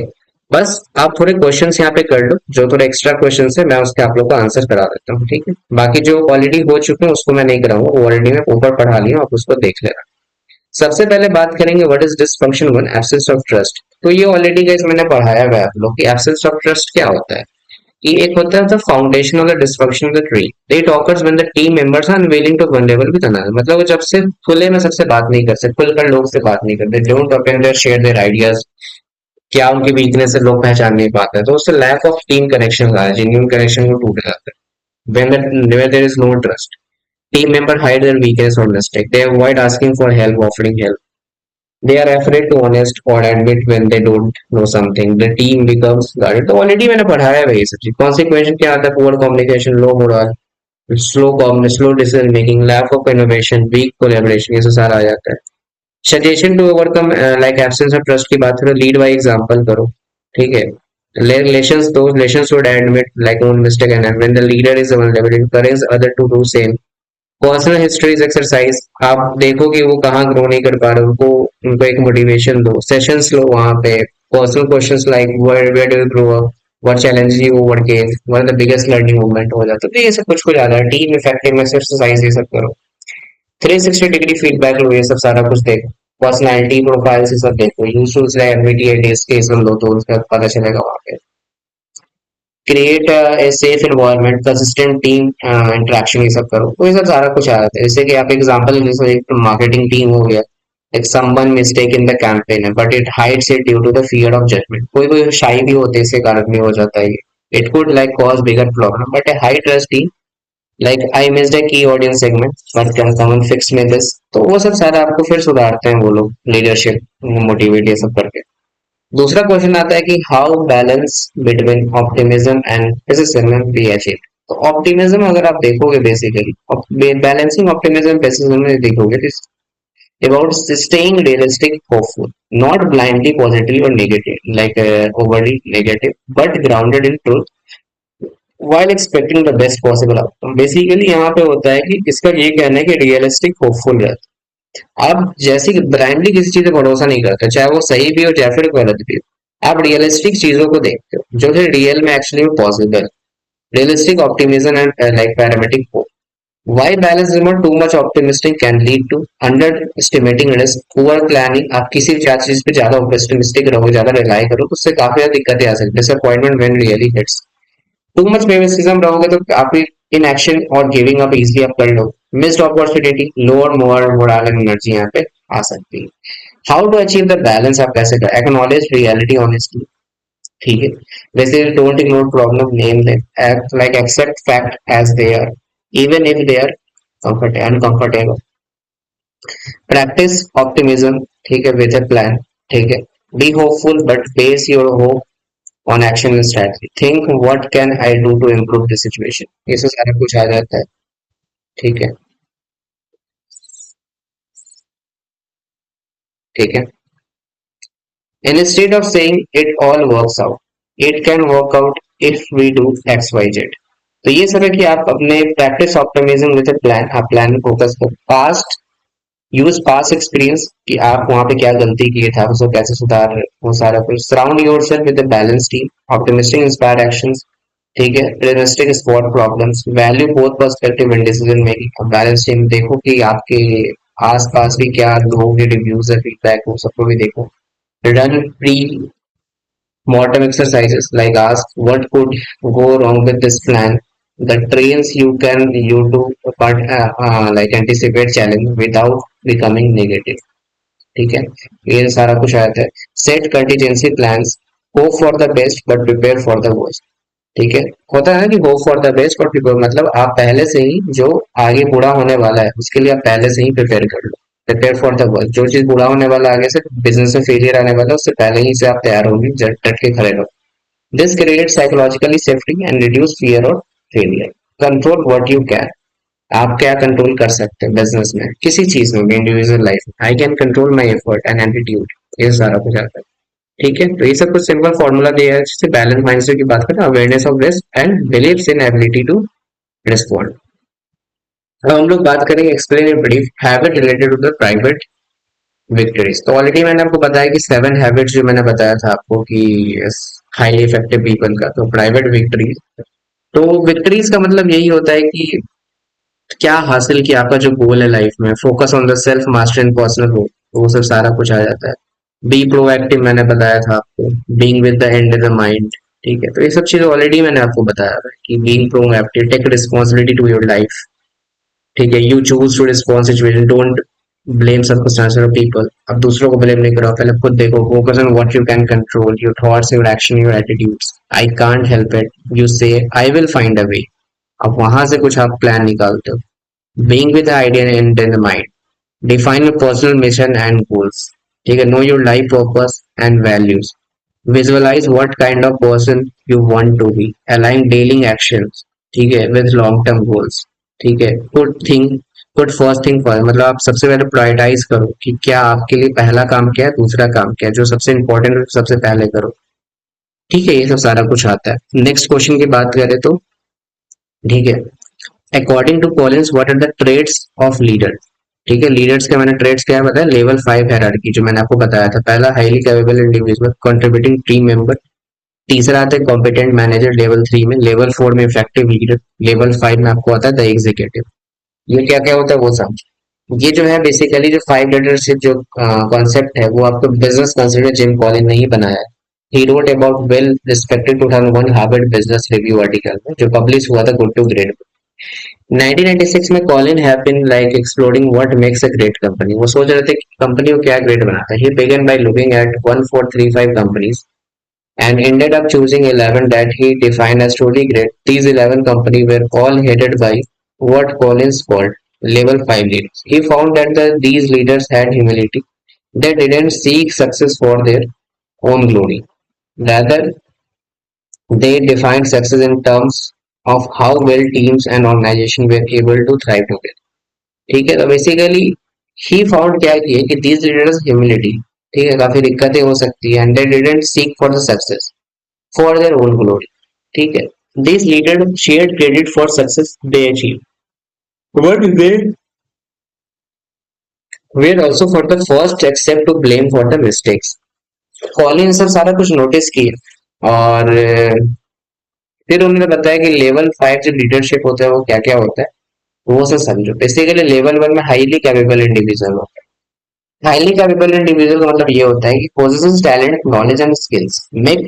बस आप थोड़े क्वेश्चंस यहाँ पे कर लो, जो थोड़े एक्स्ट्रा क्वेश्चंस है मैं उसके आप लोग को आंसर करा देता हूँ। ठीक है, बाकी जो ऑलरेडी हो चुके हैं उसको मैं नहीं कराऊंगा, वो ऑलरेडी मैं ऊपर पढ़ा लिया, आप उसको देख लेना। सबसे पहले बात करेंगे what is dysfunction 1, absence of trust. तो ये ऑलरेडी गाइस मैंने पढ़ाया हुआ है आप लोग की, एब्सेंस ऑफ ट्रस्ट क्या होता है। ये एक होता है the foundation of the dysfunction of the tree, it occurs when the team members are unwilling to vulnerable with another. मतलब वो जब से खुले में सबसे बात नहीं कर सकते, खुलकर लोग से बात नहीं करते, don't open their share their ideas, क्या उनकी वीकनेस है लोग पहचान नहीं पाते, तो उससे लैक ऑफ टीम कनेक्शन आ, जेन्युइन कनेक्शन को टूट जाता है। When there is no trust, Team member hide their weakness or mistake. They avoid asking for help, offering help. They are afraid to honest or admit when they don't know something. The team becomes guarded. तो ऑलरेडी मैंने पढ़ाया है ये सब चीज. Consequence क्या आता है? Poor communication, low morale, slow decision making, lack of innovation, weak collaboration, ये सब सारा आ जाता है. Suggestion to overcome like absence of trust की बात करो, लीड बाय एग्जांपल करो. ठीक है. Relations, those relations should admit like own mistake and when the leader is vulnerable, encourage other to do same. Personal histories exercise, आप देखो कि वो कहाँ ग्रो नहीं कर पा रहे, उनको उनको एक मोटिवेशन दो, सेशंस लो वहाँ पे. Personal questions like where do you grow up, what challenges you overcame, what are the biggest learning moment हो जाता है. तो ये सब कुछ कुछ आता है. टीम इफेक्टिवनेस एक्सरसाइज ये सब करो. 360 डिग्री फीडबैक लो, ये सब सारा कुछ देखो. पर्सनैलिटी प्रोफाइल से सब देखो. यूजफुल एबिलिटी एडिस केस लो तो उसका पता चलेगा वहाँ पे. Create a safe environment, consistent team interaction, ये सब करो. तो ये सब सारा कुछ आ जाता है. जैसे कि आप एग्जांपल जैसे एक मार्केटिंग टीम हो गया, एक someone mistake in the campaign है but it hides it due to the fear of judgement. कोई कोई शाई भी होते हैं, इसके कारण भी हो जाता है. It could like cause bigger problem but a high trust team like I missed a key audience segment but can someone fix me this. तो वो सब सारा आपको फिर सुधारते हैं वो लोग, लीडरशिप मोटिवेट ये सब करके. दूसरा क्वेश्चन आता है कि how balance between optimism and pessimism be achieved. तो ऑप्टिमिज्म अगर आप देखोगे बेसिकली बैलेंसिंग ऑप्टिमिज्म पेसिमिज्म में देखोगे तो about staying realistic, hopeful, not blindly positive or negative, like overly negative, but grounded in truth, while expecting the best possible outcome. Basically यहाँ पे होता है कि इसका ये कहना है कि रियलिस्टिक होपफुल रहता है. आप जैसे कि ब्लाइंडली किसी चीज पे भरोसा नहीं करते, चाहे वो सही भी हो चाहे फिर गलत भी हो. आप रियलिस्टिक चीजों को देखते हो जो कि रियल में एक्चुअली में possible. Realistic optimism and like parametric hope. Why balance is not too much optimistic can lead to underestimating risk, poor planning. आप किसी भी चीज पे ज्यादा optimistic रहोगे, ज्यादा रिलाई करो तो उससे काफी ज्यादा दिक्कतें आ सकती है. Disappointment when really hits. Too much pessimism रहोगे तो आप इनएक्शन और गिविंग अप इजीली आप कर लो. Missed opportunity, lower more morale and energy यहाँ पे आ सकती है. How to achieve the balance आप कैसे करें? Acknowledge reality honestly. ठीक है. वैसे don't ignore problem, name them, like accept fact as they are even if they are uncomfortable. Practice optimism, ठीक है, विद अ प्लान. ठीक है. Be hopeful but base your hope on action and strategy. Think what can I do to improve the situation. ये सब सारा कुछ आ जाता है. ठीक है. ठीक है. Instead of saying it all works out, it can work out if we do X Y Z. तो ये सब है कि आप अपने प्रैक्टिस ऑप्टिमिज्म विद प्लान, आप प्लान में फोकस करो. पास्ट, यूज पास्ट एक्सपीरियंस कि आप वहां पे क्या गलती किए थे, उसको कैसे सुधार रहे, वो सारा कुछ. Surround yourself with a balance team, optimistic inspired actions. ठीक है. Realistic spot problems, value both perspective and decision making. Balance team देखो कि आपके आसपास भी क्या लोगों के रिव्यूज है, फीडबैक, वो सबको भी देखो. Run pre mortem exercises like ask what could go wrong with this plan. The trains you to but like anticipate challenge without becoming negative. ठीक है. ये सारा कुछ आता है. Set contingency plans, hope for the best but prepare for the worst. ठीक है. होता है ना कि होप फॉर द बेस्ट और प्रिपेयर मतलब आप पहले से ही जो आगे बुरा होने वाला है उसके लिए आप पहले से ही प्रिपेयर कर लो. प्रिपेयर फॉर द वर्स्ट, जो चीज बुरा होने वाला आगे से बिजनेस में फेलियर आने वाला है उससे पहले ही से आप तैयार होंगे, डट के खड़े रहो. This create psychologically safety and reduce fear of failure. Control what you can. आप क्या कंट्रोल कर सकते हैं बिजनेस में, किसी चीज में भी, इंडिविजुअल लाइफ में. I can control my effort and attitude, ये सारा कुछ आता है. ठीक है. तो ये सब कुछ सिंपल फॉर्मूला दिया है जिससे बैलेंस माइंडसेट की बात करें. Awareness of risk and believes in ability to respond. अब हम लोग बात करेंगे explain in brief habit related to the private victories. तो ऑलरेडी मैंने आपको बताया कि 7 हैबिट्स जो मैंने बताया था आपको कि हाईली इफेक्टिव पीपल का. तो प्राइवेट विक्ट्रीज, तो विक्ट्रीज का मतलब यही होता है कि क्या हासिल किया, आपका जो गोल है लाइफ में. Focus on the self master and personal growth, वो सब सारा कुछ आ जाता है. बी प्रोएक्टिव मैंने बताया था आपको. Being with the end in the mind. ठीक है. तो ये सब चीजें ऑलरेडी मैंने आपको बताया था कि being proactive, take responsibility to your life. ठीक है. You choose to respond situation, don't blame circumstances और पीपल. अब दूसरों को ब्लेम नहीं करो, पहले खुद देखो. Focus on what you can control, your thoughts, your action, your attitudes. I can't help it, you say I will find a वे. अब वहां से कुछ आप प्लान निकालते हो. Being with idea in the mind, define personal mission and goals, ठीक है, know your life purpose and values, visualize what kind of person you want to be, align daily actions, ठीक है, विद लॉन्ग टर्म गोल्स, ठीक है, पुट फर्स्ट थिंग फर्स्ट, मतलब आप सबसे पहले प्रायोरिटाइज करो कि क्या आपके लिए पहला काम क्या है, दूसरा काम क्या है, जो सबसे इंपॉर्टेंट है सबसे पहले करो, ठीक है, ये सब सारा कुछ आता है। नेक्स्ट क्वेश्चन की बात करें तो, ठीक है, according to Collins what are the trades of leader, ठीक है, लीडर्स के मैंने ट्रेड्स क्या है बताया, लेवल 5 हायरार्की जो मैंने आपको बताया था, पहला highly capable individual contributing team member, तीसरा आता है कॉम्पिटेंट मैनेजर लेवल 3 में, लेवल 4 में इफेक्टिव लीडर, लेवल 5 में आपको आता है द एग्जीक्यूटिव। ये क्या क्या होता है वो समझ, ये जो है बेसिकली जो 5 लीडरशिप जो कॉन्सेप्ट है वो आपको बिजनेस काउंसिलर जिम कॉलिन ने ही बनाया है। He wrote about well respected 2001 Harvard business review article में जो पब्लिश हुआ था गुड टू ग्रेट। 1996 में Collin have been like exploring what makes a great company, वो सोच रहे थे कि कंपनी को क्या ग्रेट बनाता है। He began bye looking eight 1435 companies and ended up choosing 11 that he defined as truly great. These 11 companies were all headed by what Collins called level 5 leaders. He found that these leaders had humility. They didn't seek success for their own glory. Rather, they defined success in terms of how well teams and organization were able to thrive together. ठीक है, तो बेसिकली ही फाउंड क्या किए कि दीज लीडर्स ह्यूमिलिटी, ठीक है, काफी दिक्कतें हो सकती है, and they didn't seek for the success for their own glory, ठीक है, this leader shared credit for success they achieve, but they were also for the first accept to blame for the mistakes. Collin सब सारा कुछ नोटिस किए और फिर उन्होंने बताया कि लेवल 5 जो लीडरशिप होता है वो क्या क्या होता है वो सब समझो। बेसिकली लेवल 1 में हाईली कैपेबल इंडिविजुअल होता है। हाईली कैपेबल इंडिविजुअल का मतलब ये होता है कि possesses talent, knowledge and skills, make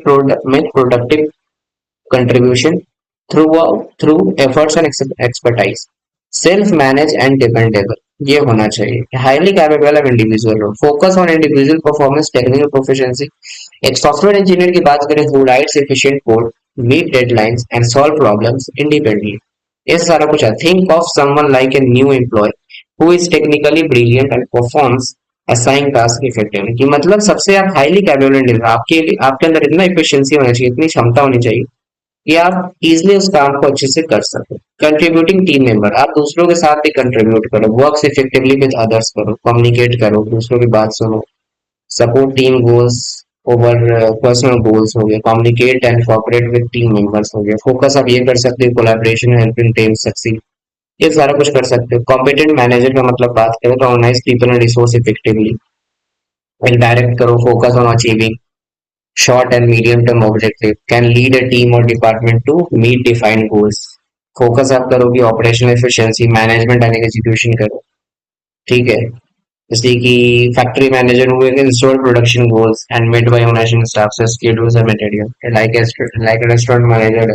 productive contribution through efforts and expertise, self manage and dependable, ये होना चाहिए। हाईली कैपेबल ऑफ इंडिविजुअल हो, focus on individual performance, technical proficiency. एक सॉफ्टवेयर इंजीनियर की बात करें who writes efficient code, meet deadlines and solve problems independently, ये सारा कुछ है। Think of someone like a new employee who is technically brilliant and performs assign task effectively, कि मतलब सबसे आप हाईली कैपेबल इंडिविजुअल, आपके अंदर इतना एफिशिएंसी होना चाहिए, इतनी क्षमता होनी चाहिए कि आप इजिली उस काम को अच्छे से कर सको। कंट्रीब्यूटिंग टीम मेंबर, आप दूसरों के साथ भी कंट्रीब्यूट करो, वर्क्स इफेक्टिवली विद अदर्स करो, कम्युनिकेट करो, दूसरों की बात सुनो, support team goals over personal goals हो गए, communicate and cooperate with team members हो गए, फोकस आप ये कर सकते हो कोलैबोरेशन हेल्पिंग टीम सक्सीड, ये सारा कुछ कर सकते हो। कॉम्पिटेंट मैनेजर का मतलब बात करें तो organize people and resource effectively, direct करो, focus on achieving short and medium term objective, can lead a team or department to meet defined goals। Focus आप करोगे operational efficiency, management and execution करो, ठीक है, जैसे कि फैक्ट्री मैनेजर हुए install production goals and made by organization staff से schedules and material, like a restaurant manager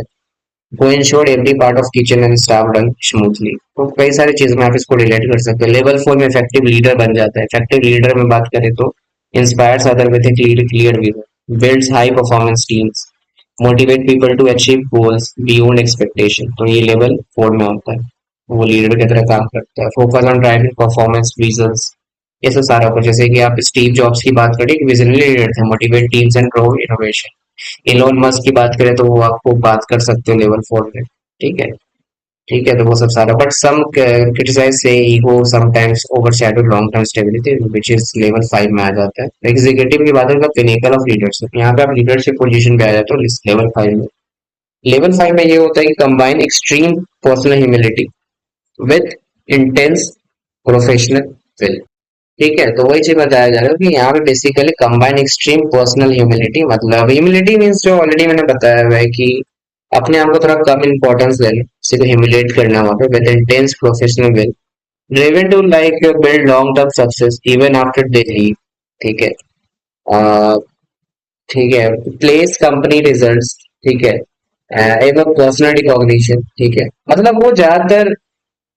वो ensure every part of kitchen and staff run smoothly. तो कई सारी चीजों में आप इसको रिलेट कर सकते हो। लेवल 4 में इफेक्टिव लीडर बन जाता है। इफेक्टिव लीडर में बात करें तो inspires other with A clear vision, builds high performance teams, motivate people to achieve goals beyond expectation, तो ये लेवल 4 में होता है, वो लीडर की तरह काम करता है। Focus on driving performance visions, ये सब सारा कुछ, जैसे कि आप स्टीव जॉब्स की बात करें कि विजनरी लीडर थे, motivate teams and grow innovation. Elon Musk की बात करें तो वो आपको बात कर सकते हो लेवल 4 में, ठीक है, ठीक है, तो वो सब सारा, बट सम क्रिटिसाइज से ego sometimes overshadow long term stability which is level 5 में आ जाता है। एग्जीक्यूटिव की बात है तो पिनेकल ऑफ लीडरशिप, यहाँ पे आप लीडरशिप पोजीशन पे आ जाते हो लेवल 5 में। लेवल 5 में ये होता है कि combine extreme personal humility with intense professional will, ठीक है, तो वही चीज बताया जा रहा है कि यहाँ पे basically combine extreme personal humility, मतलब ह्यूमिलिटी मीन्स जो ऑलरेडी मैंने बताया हुआ है कि अपने आप को थोड़ा कम इंपॉर्टेंस देना, किसी को ह्यूमिलेट करना वहां पे, with intense professional will, driven to like build long term success even after they leave, ठीक है, अह, ठीक है, प्लेस कंपनी रिजल्ट्स, ठीक है, एवं पर्सनल रिकॉग्निशन, ठीक है, मतलब वो ज्यादातर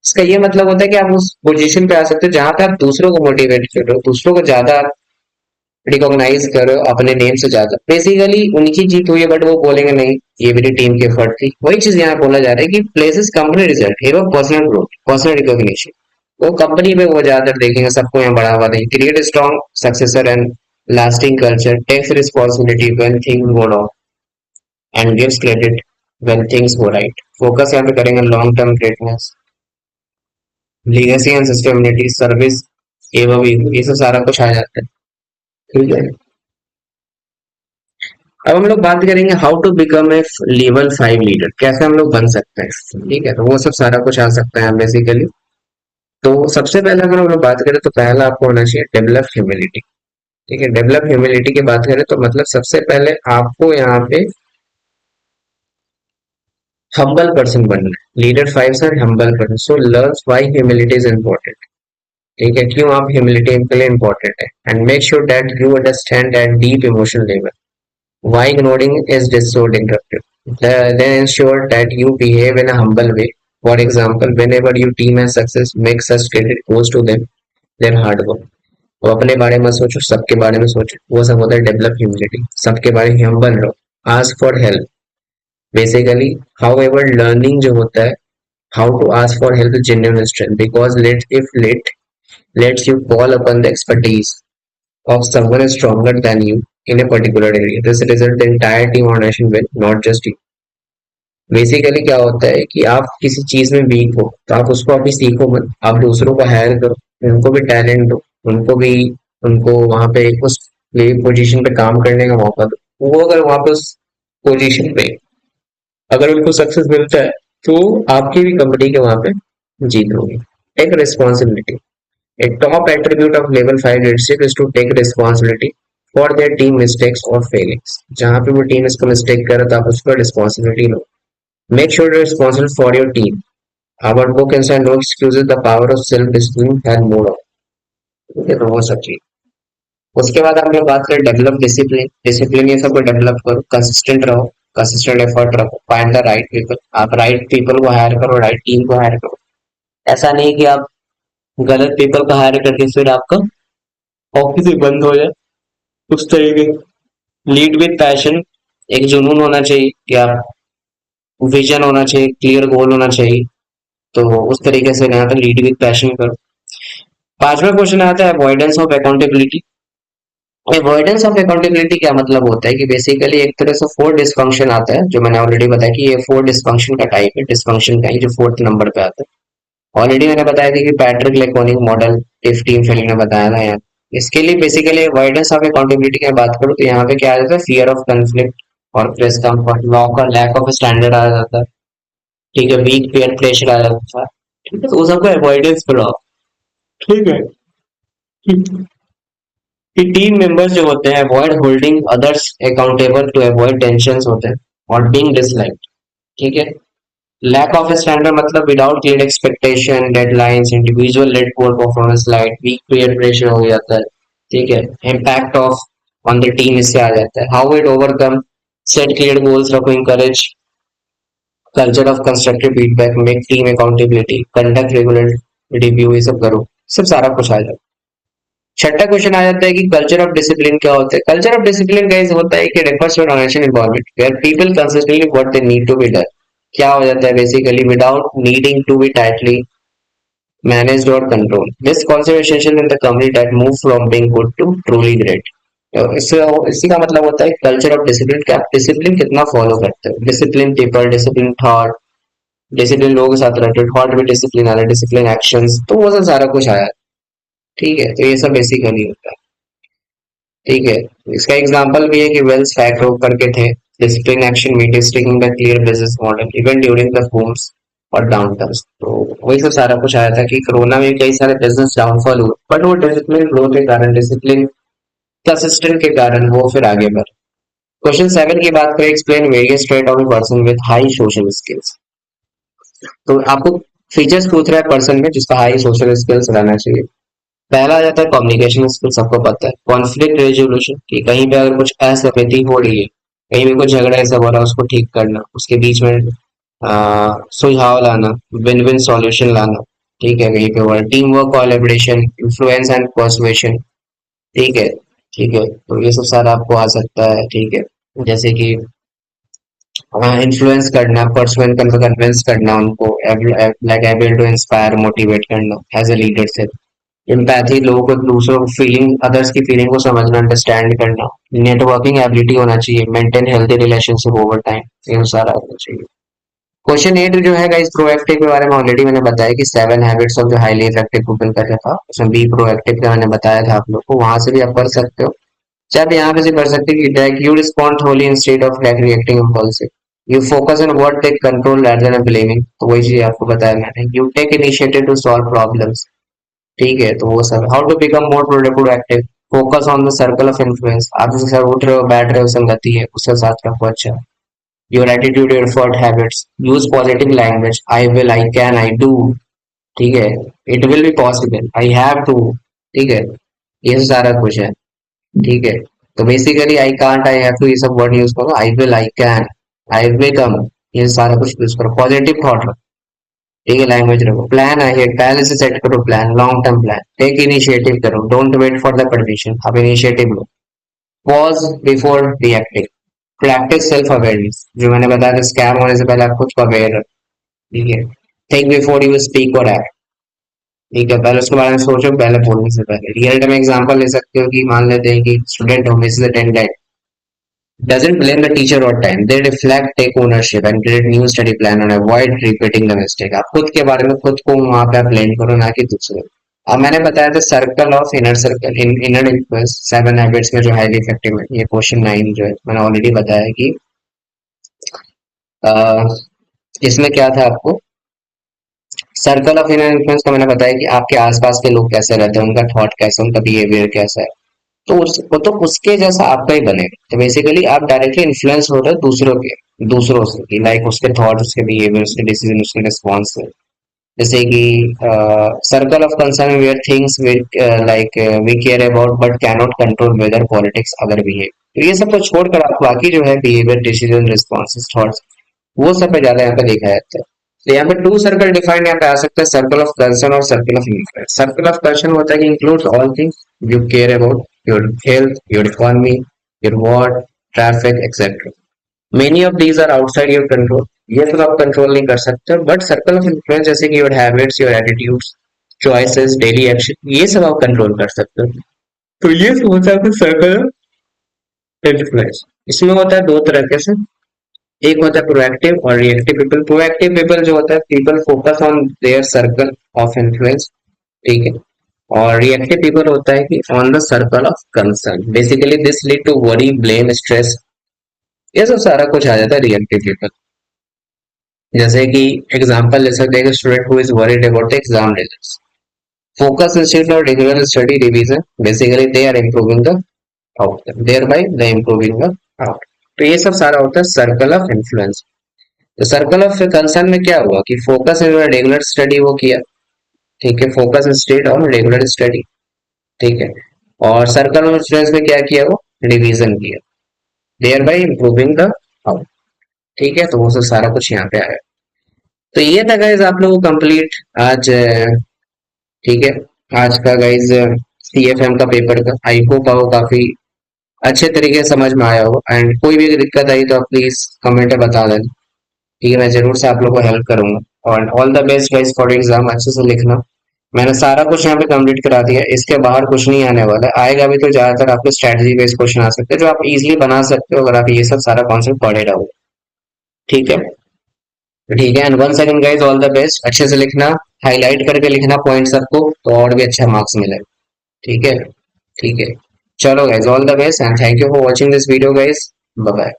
इसका ये मतलब होता है कि आप उस पोजीशन पे आ सकते हो जहां पे आप दूसरों को मोटिवेट कर रहे हो, दूसरों को ज्यादा रिकॉग्नाइज करो अपने नेम से ज्यादा, बेसिकली उनकी जीत हुई है बट वो बोलेंगे नहीं ये मेरी टीम की एफर्ट थी। वही चीज यहाँ बोला जा रहा है कि प्लेसेस कंपनी रिजल्ट एवं पर्सनल ग्रोथ, पर्सनल रिकॉग्निशन, वो कंपनी में वो ज्यादातर देखेंगे, सबको यहाँ बढ़ावा देंगे। Create strong successor and lasting culture, takes responsibility when things go wrong and gives credit when things go right. Focus यहाँ पे करेंगे long term greatness, legacy and sustainability, service एवं ये सब सारा कुछ आ जाता है। ठीक है, अब हम लोग बात करेंगे how to become a level 5 leader, कैसे हम लोग बन सकते हैं। ठीक है, तो वो सब सारा कुछ आ सकता है बेसिकली। तो सबसे पहले अगर हम लोग बात करें तो पहला आपको होना चाहिए डेवलप ह्यूमिलिटी। ठीक है, डेवलप ह्यूमिलिटी की बात करें तो मतलब सबसे पहले आपको यहाँ पे हम्बल पर्सन बनना है। Leader 5 sir humble person, so learn why humility is important. ठीक है, क्यों आप ह्यूमिलिटी के लिए इम्पोर्टेंट है, and make sure that you understand that deep emotional level why ignoring is this so disruptive. Then ensure that you behave in a humble way. For example, whenever your team has success, make such credit goes to them, their hard work. तो अपने बारे में सोचो, सबके बारे में सोचो, वो सब होता है डेवलप ह्यूमिलिटी। सबके बारे में हम्बल रहो, ask for help. Basically however learning जो होता है, how to ask for help genuine strength, because let if let's you call upon the expertise of someone stronger than you in a particular area. This result the entire team or nation will, not just you. Basically क्या होता है कि आप किसी चीज में वीक हो तो आप उसको अभी सीखो मत, आप दूसरों को हायर करो, उनको भी टैलेंट दो, उनको भी, उनको वहां पे उस पोजीशन पे काम करने का मौका दो। वो अगर वहां पे उस पोजीशन पे अगर उनको सक्सेस मिलता है तो आपकी भी कंपनी के वहां पे जीत होगी। Take responsibility, a top attribute of level 5 leadership is to take responsibility for their team mistakes or failings. जहां पे वो टीम इसको मिस्टेक करे तो आप उसको रिस्पॉन्सिबिलिटी लो। Make sure you responsible for your team. Our book inside no excuses, the power of self discipline had more of. ठीक है, तो वो सब चीज। उसके बाद हम लोग बात करें डेवलप डिसिप्लिन। डिसिप्लिन ये सबको डेवलप करो, कंसिस्टेंट रहो, कंसिस्टेंट एफर्ट रखो, फाइंड द राइट पीपल। आप राइट पीपल को हायर करो, राइट टीम को हायर करो। ऐसा नहीं कि आप गलत पीपल को हायर करके फिर आपका ऑफिस ही बंद हो जाए, उस तरीके। लीड विद पैशन, एक जुनून होना चाहिए कि आप, विजन होना चाहिए, क्लियर गोल होना चाहिए, तो उस तरीके से यहाँ पे लीड विद पैशन करो। पांचवा क्वेश्चन आता है avoidance of accountability. Avoidance of accountability क्या मतलब होता है कि बेसिकली एक तरह से फोर डिस्फंक्शन आता है, जो मैंने ऑलरेडी बताया कि ये फोर डिस्फंक्शन का टाइप है, डिस्फंक्शन का ही जो फोर्थ नंबर पे आता है। ऑलरेडी मैंने बताया था कि पैट्रिक लेकोनिक मॉडल टिफ टीम फेलिंग ने बताया था यहाँ। इसके लिए बेसिकली अवॉइडेंस ऑफ अकाउंटेबिलिटी की बात करूँ तो यहाँ पे क्या आ जाता है, फियर ऑफ कंफ्लिक्ट और प्रेस कंफर्ट, लॉ का लैक ऑफ स्टैंडर्ड आ जाता है। ठीक है, वीक पेयर प्रेशर आ जाता है। ठीक है, तो वो सबको अवॉइडेंस करो। ठीक है, कि टीम मेंबर्स जो होते हैं avoid holding others accountable to avoid tension होते हैं और बीइंग डिसलाइक्ड। ठीक है, लैक ऑफ स्टैंडर्ड मतलब without clear expectation, deadlines, individual late poor performance, light week period pressure हो जाता है। ठीक है, impact of on the team इससे आ जाता है। How it overcome, set clear goals, रखो encourage culture of constructive feedback, make team accountability, conduct regular review, ये सब करो, सब सारा कुछ आ जाता है। छठा क्वेश्चन आ जाता है कि कल्चर ऑफ डिसिप्लिन क्या होता है। कल्चर ऑफ डिसिप्लिन गाइस होता है कि refers to organization environment where people consistently what they need to be done. क्या हो जाता है basically, without needing to be tightly managed और control, this concept essential in the company that move from being good to truly great. इससे इसी का मतलब होता है कल्चर ऑफ डिसिप्लिन, कि आप डिसिप्लिन कितना फॉलो करते हो। Discipline people, discipline thought, discipline लोगों के साथ रहते हो, थॉट भी डिसिप्लिन आ रहा है, डिसिप्लिन एक्शंस, तो वो सब सारा कुछ आया। ठीक है, तो ये सब बेसिकली होता है। ठीक है, इसका एग्जांपल भी है कि वेल्स फैक्रो करके थे, discipline action meet sticking the clear business model even during the booms और डाउन टर्म्स। तो वही सब सारा कुछ आया था कि कोरोना में कई सारे बिजनेस डाउनफॉल हुए बट वो डिसिप्लिन ग्रोथ के कारण, डिसिप्लिन कंसिस्टेंट के कारण वो फिर आगे बढ़े। क्वेश्चन 7 की बात करें, explain various trait of a person with high social skills. तो आपको फीचर्स पूछ रहा है पर्सन में जिसका हाई सोशल स्किल्स रहना चाहिए। पहला आ जाता है कम्युनिकेशन स्किल, सबको पता है। कॉन्फ्लिक्ट रेजोल्यूशन, कि कहीं पे अगर कुछ असहमति हो रही है, कहीं पे कुछ झगड़ा ऐसा हो रहा है, उसको ठीक करना, उसके बीच में सुझाव लाना, विन विन सॉल्यूशन लाना। ठीक है, कहीं पे हुआ team work, collaboration, influence and persuasion. ठीक है, ठीक है, तो ये सब सारा आपको आ सकता है। ठीक है, जैसे कि इन्फ्लुएंस करना, पर्सुएट करना, कन्विंस करना उनको, like able to inspire, motivate करना एज ए लीडरशिप। एम्पैथी, लोगों को दूसरों को फीलिंग, अदर्स की फीलिंग को समझना, अंडरस्टैंड करना। नेटवर्किंग एबिलिटी होना चाहिए, maintain healthy relationship over time, ये सारा होना चाहिए। क्वेश्चन 8 जो है गाइस, प्रोएक्टिव के बारे में ऑलरेडी मैंने बताया कि 7 हैबिट्स ऑफ जो हाईली इफेक्टिव पीपल कर रखा था, उसमें बी प्रोएक्टिव का मैंने बताया था आप लोग को, वहां से भी आप पढ़ सकते हो। चाहे आप यहाँ पे से पढ़ सकते हो कि like you respond thoroughly instead of like reacting impulsive, you focus on what take control rather than blaming, तो वही चीज आपको बताया मैंने। You take initiative to solve problems. ठीक है, तो वो सब। How to become more productive, focus on the circle of influence, आप जैसे सर उठ रहे हो, बैठ रहे हो, संगति है उसके साथ रखो। अच्छा, your attitude, your effort, habits, use positive language, I will, I can, I do. ठीक है, it will be possible, I have to. ठीक है, ये सारा कुछ है। ठीक है, तो basically I can't, I have to, ये सब वर्ड यूज करो। I will, I can, I become, ये सारा कुछ यूज करो। पॉजिटिव थॉट रखो। ठीक है, लैंग्वेज रखो। प्लान है, पहले से सेट करो plan, long term plan. Take initiative करो, don't wait for the permission, अब इनिशिएटिव लो। Pause before reacting, practice self awareness, जो मैंने बताया था, स्कैम होने से पहले आप खुद को अवेयर रखो। ठीक है, थिंक बिफोर यू स्पीक और एक्ट। ठीक है, पहले उसके बारे में सोचो, पहले बोलने से पहले। रियल टाइम एग्जांपल ले सकते हो कि मान लेते हैं कि स्टूडेंट हो, Mrs attendant doesn't blame the teacher or time. They reflect, take ownership and create new study plan and avoid repeating the mistake. आप खुद के बारे में खुद को वहां पे ब्लेम करो, ना कि दूसरे। अब मैंने बताया था circle of inner circle, inner influence, 7 habits में जो हाईली इफेक्टिव है, ये क्वेश्चन 9 जो है मैंने ऑलरेडी बताया कि अ, इसमें क्या था आपको। सर्कल ऑफ इनर इन्फ्लुएंस का मैंने बताया कि आपके आसपास के लोग कैसे रहते हैं, उनका थॉट कैसा, उनका बिहेवियर कैसा है, तो वो तो उसके जैसा आपका ही बनेगा। तो बेसिकली आप डायरेक्टली इन्फ्लुएंस हो रहे हो दूसरों से, कि लाइक उसके थॉट, उसके बिहेवियर, उसके डिसीजन, उसके रिस्पॉन्स से। जैसे कि circle of concern where things like we care about but cannot control, weather, politics, other behave. तो ये सब तो छोड़कर आप बाकी जो है बिहेवियर, डिसीजन, रिस्पॉन्सेस, थॉट्स, वो सब पे ज्यादा यहाँ पे देखा जाता है। तो यहाँ पे 2 सर्कल डिफाइन यहाँ पे आ सकता है, सर्कल ऑफ कंसर्न और circle of influence. Circle of concern होता है कि includes all things you care about, your health, your economy, your work, traffic, etcetera. Many of these are outside your control, ये सब आप कंट्रोल नहीं कर सकते। बट सर्कल ऑफ इन्फ्लुएंस जैसे कि your habits, your attitudes, choices, daily action, ये सब आप कंट्रोल कर सकते हो। तो ये सब होता है सर्कल ऑफ इन्फ्लुएंस। इसमें होता है दो तरह के से, एक होता है प्रोएक्टिव और रिएक्टिव पीपल। प्रोएक्टिव पीपल जो होता है, people focus on their circle of influence. ठीक है, और रिएक्टिव पीपल होता है कि on the circle of concern. Basically this lead to worry, blame, stress, ये सब सारा कुछ आ जाता है रिएक्टिव पीपल। जैसे कि एग्जांपल ले सकते हैं, student who is worried about exam results, focus instead of regular study revision, basically they are improving the outcome, thereby they improving the out. तो ये सब सारा होता है सर्कल ऑफ इन्फ्लुएंस। तो सर्कल ऑफ कंसर्न में क्या हुआ कि फोकस इन रेगुलर स्टडी वो किया। ठीक है, focus instead on regular study. ठीक है, और सर्कल ऑफ इन्फ्लुएंस में क्या किया, वो रिवीजन किया, thereby improving the out. ठीक है, तो वो सब सारा कुछ यहाँ पे आया। तो ये था गाइज आप लोगों को कंप्लीट आज। ठीक है, आज का गाइज सीएफएम का पेपर का आई होप आपको काफी अच्छे तरीके से समझ में आया हो। एंड कोई भी दिक्कत आई तो आप प्लीज कमेंट में बता देना। ठीक है, मैं जरूर से आप लोग को हेल्प करूंगा। और all the best guys for exam, अच्छे से लिखना। मैंने सारा कुछ यहाँ पे कंप्लीट करा दिया, इसके बाहर कुछ नहीं आने वाला है। आएगा भी तो ज्यादातर आपके स्ट्रेटजी बेस्ड क्वेश्चन आ सकते हैं, जो आप इजीली बना सकते हो अगर आप ये सब सारा कॉन्सेप्ट पढ़े रहो। ठीक है, ठीक है, and one second guys, all the best. अच्छे से लिखना, हाईलाइट करके लिखना पॉइंट सबको, तो और भी अच्छा मार्क्स मिले। ठीक है, ठीक है, चलो guys, all the best and thank you for watching this video guys. Bye bye.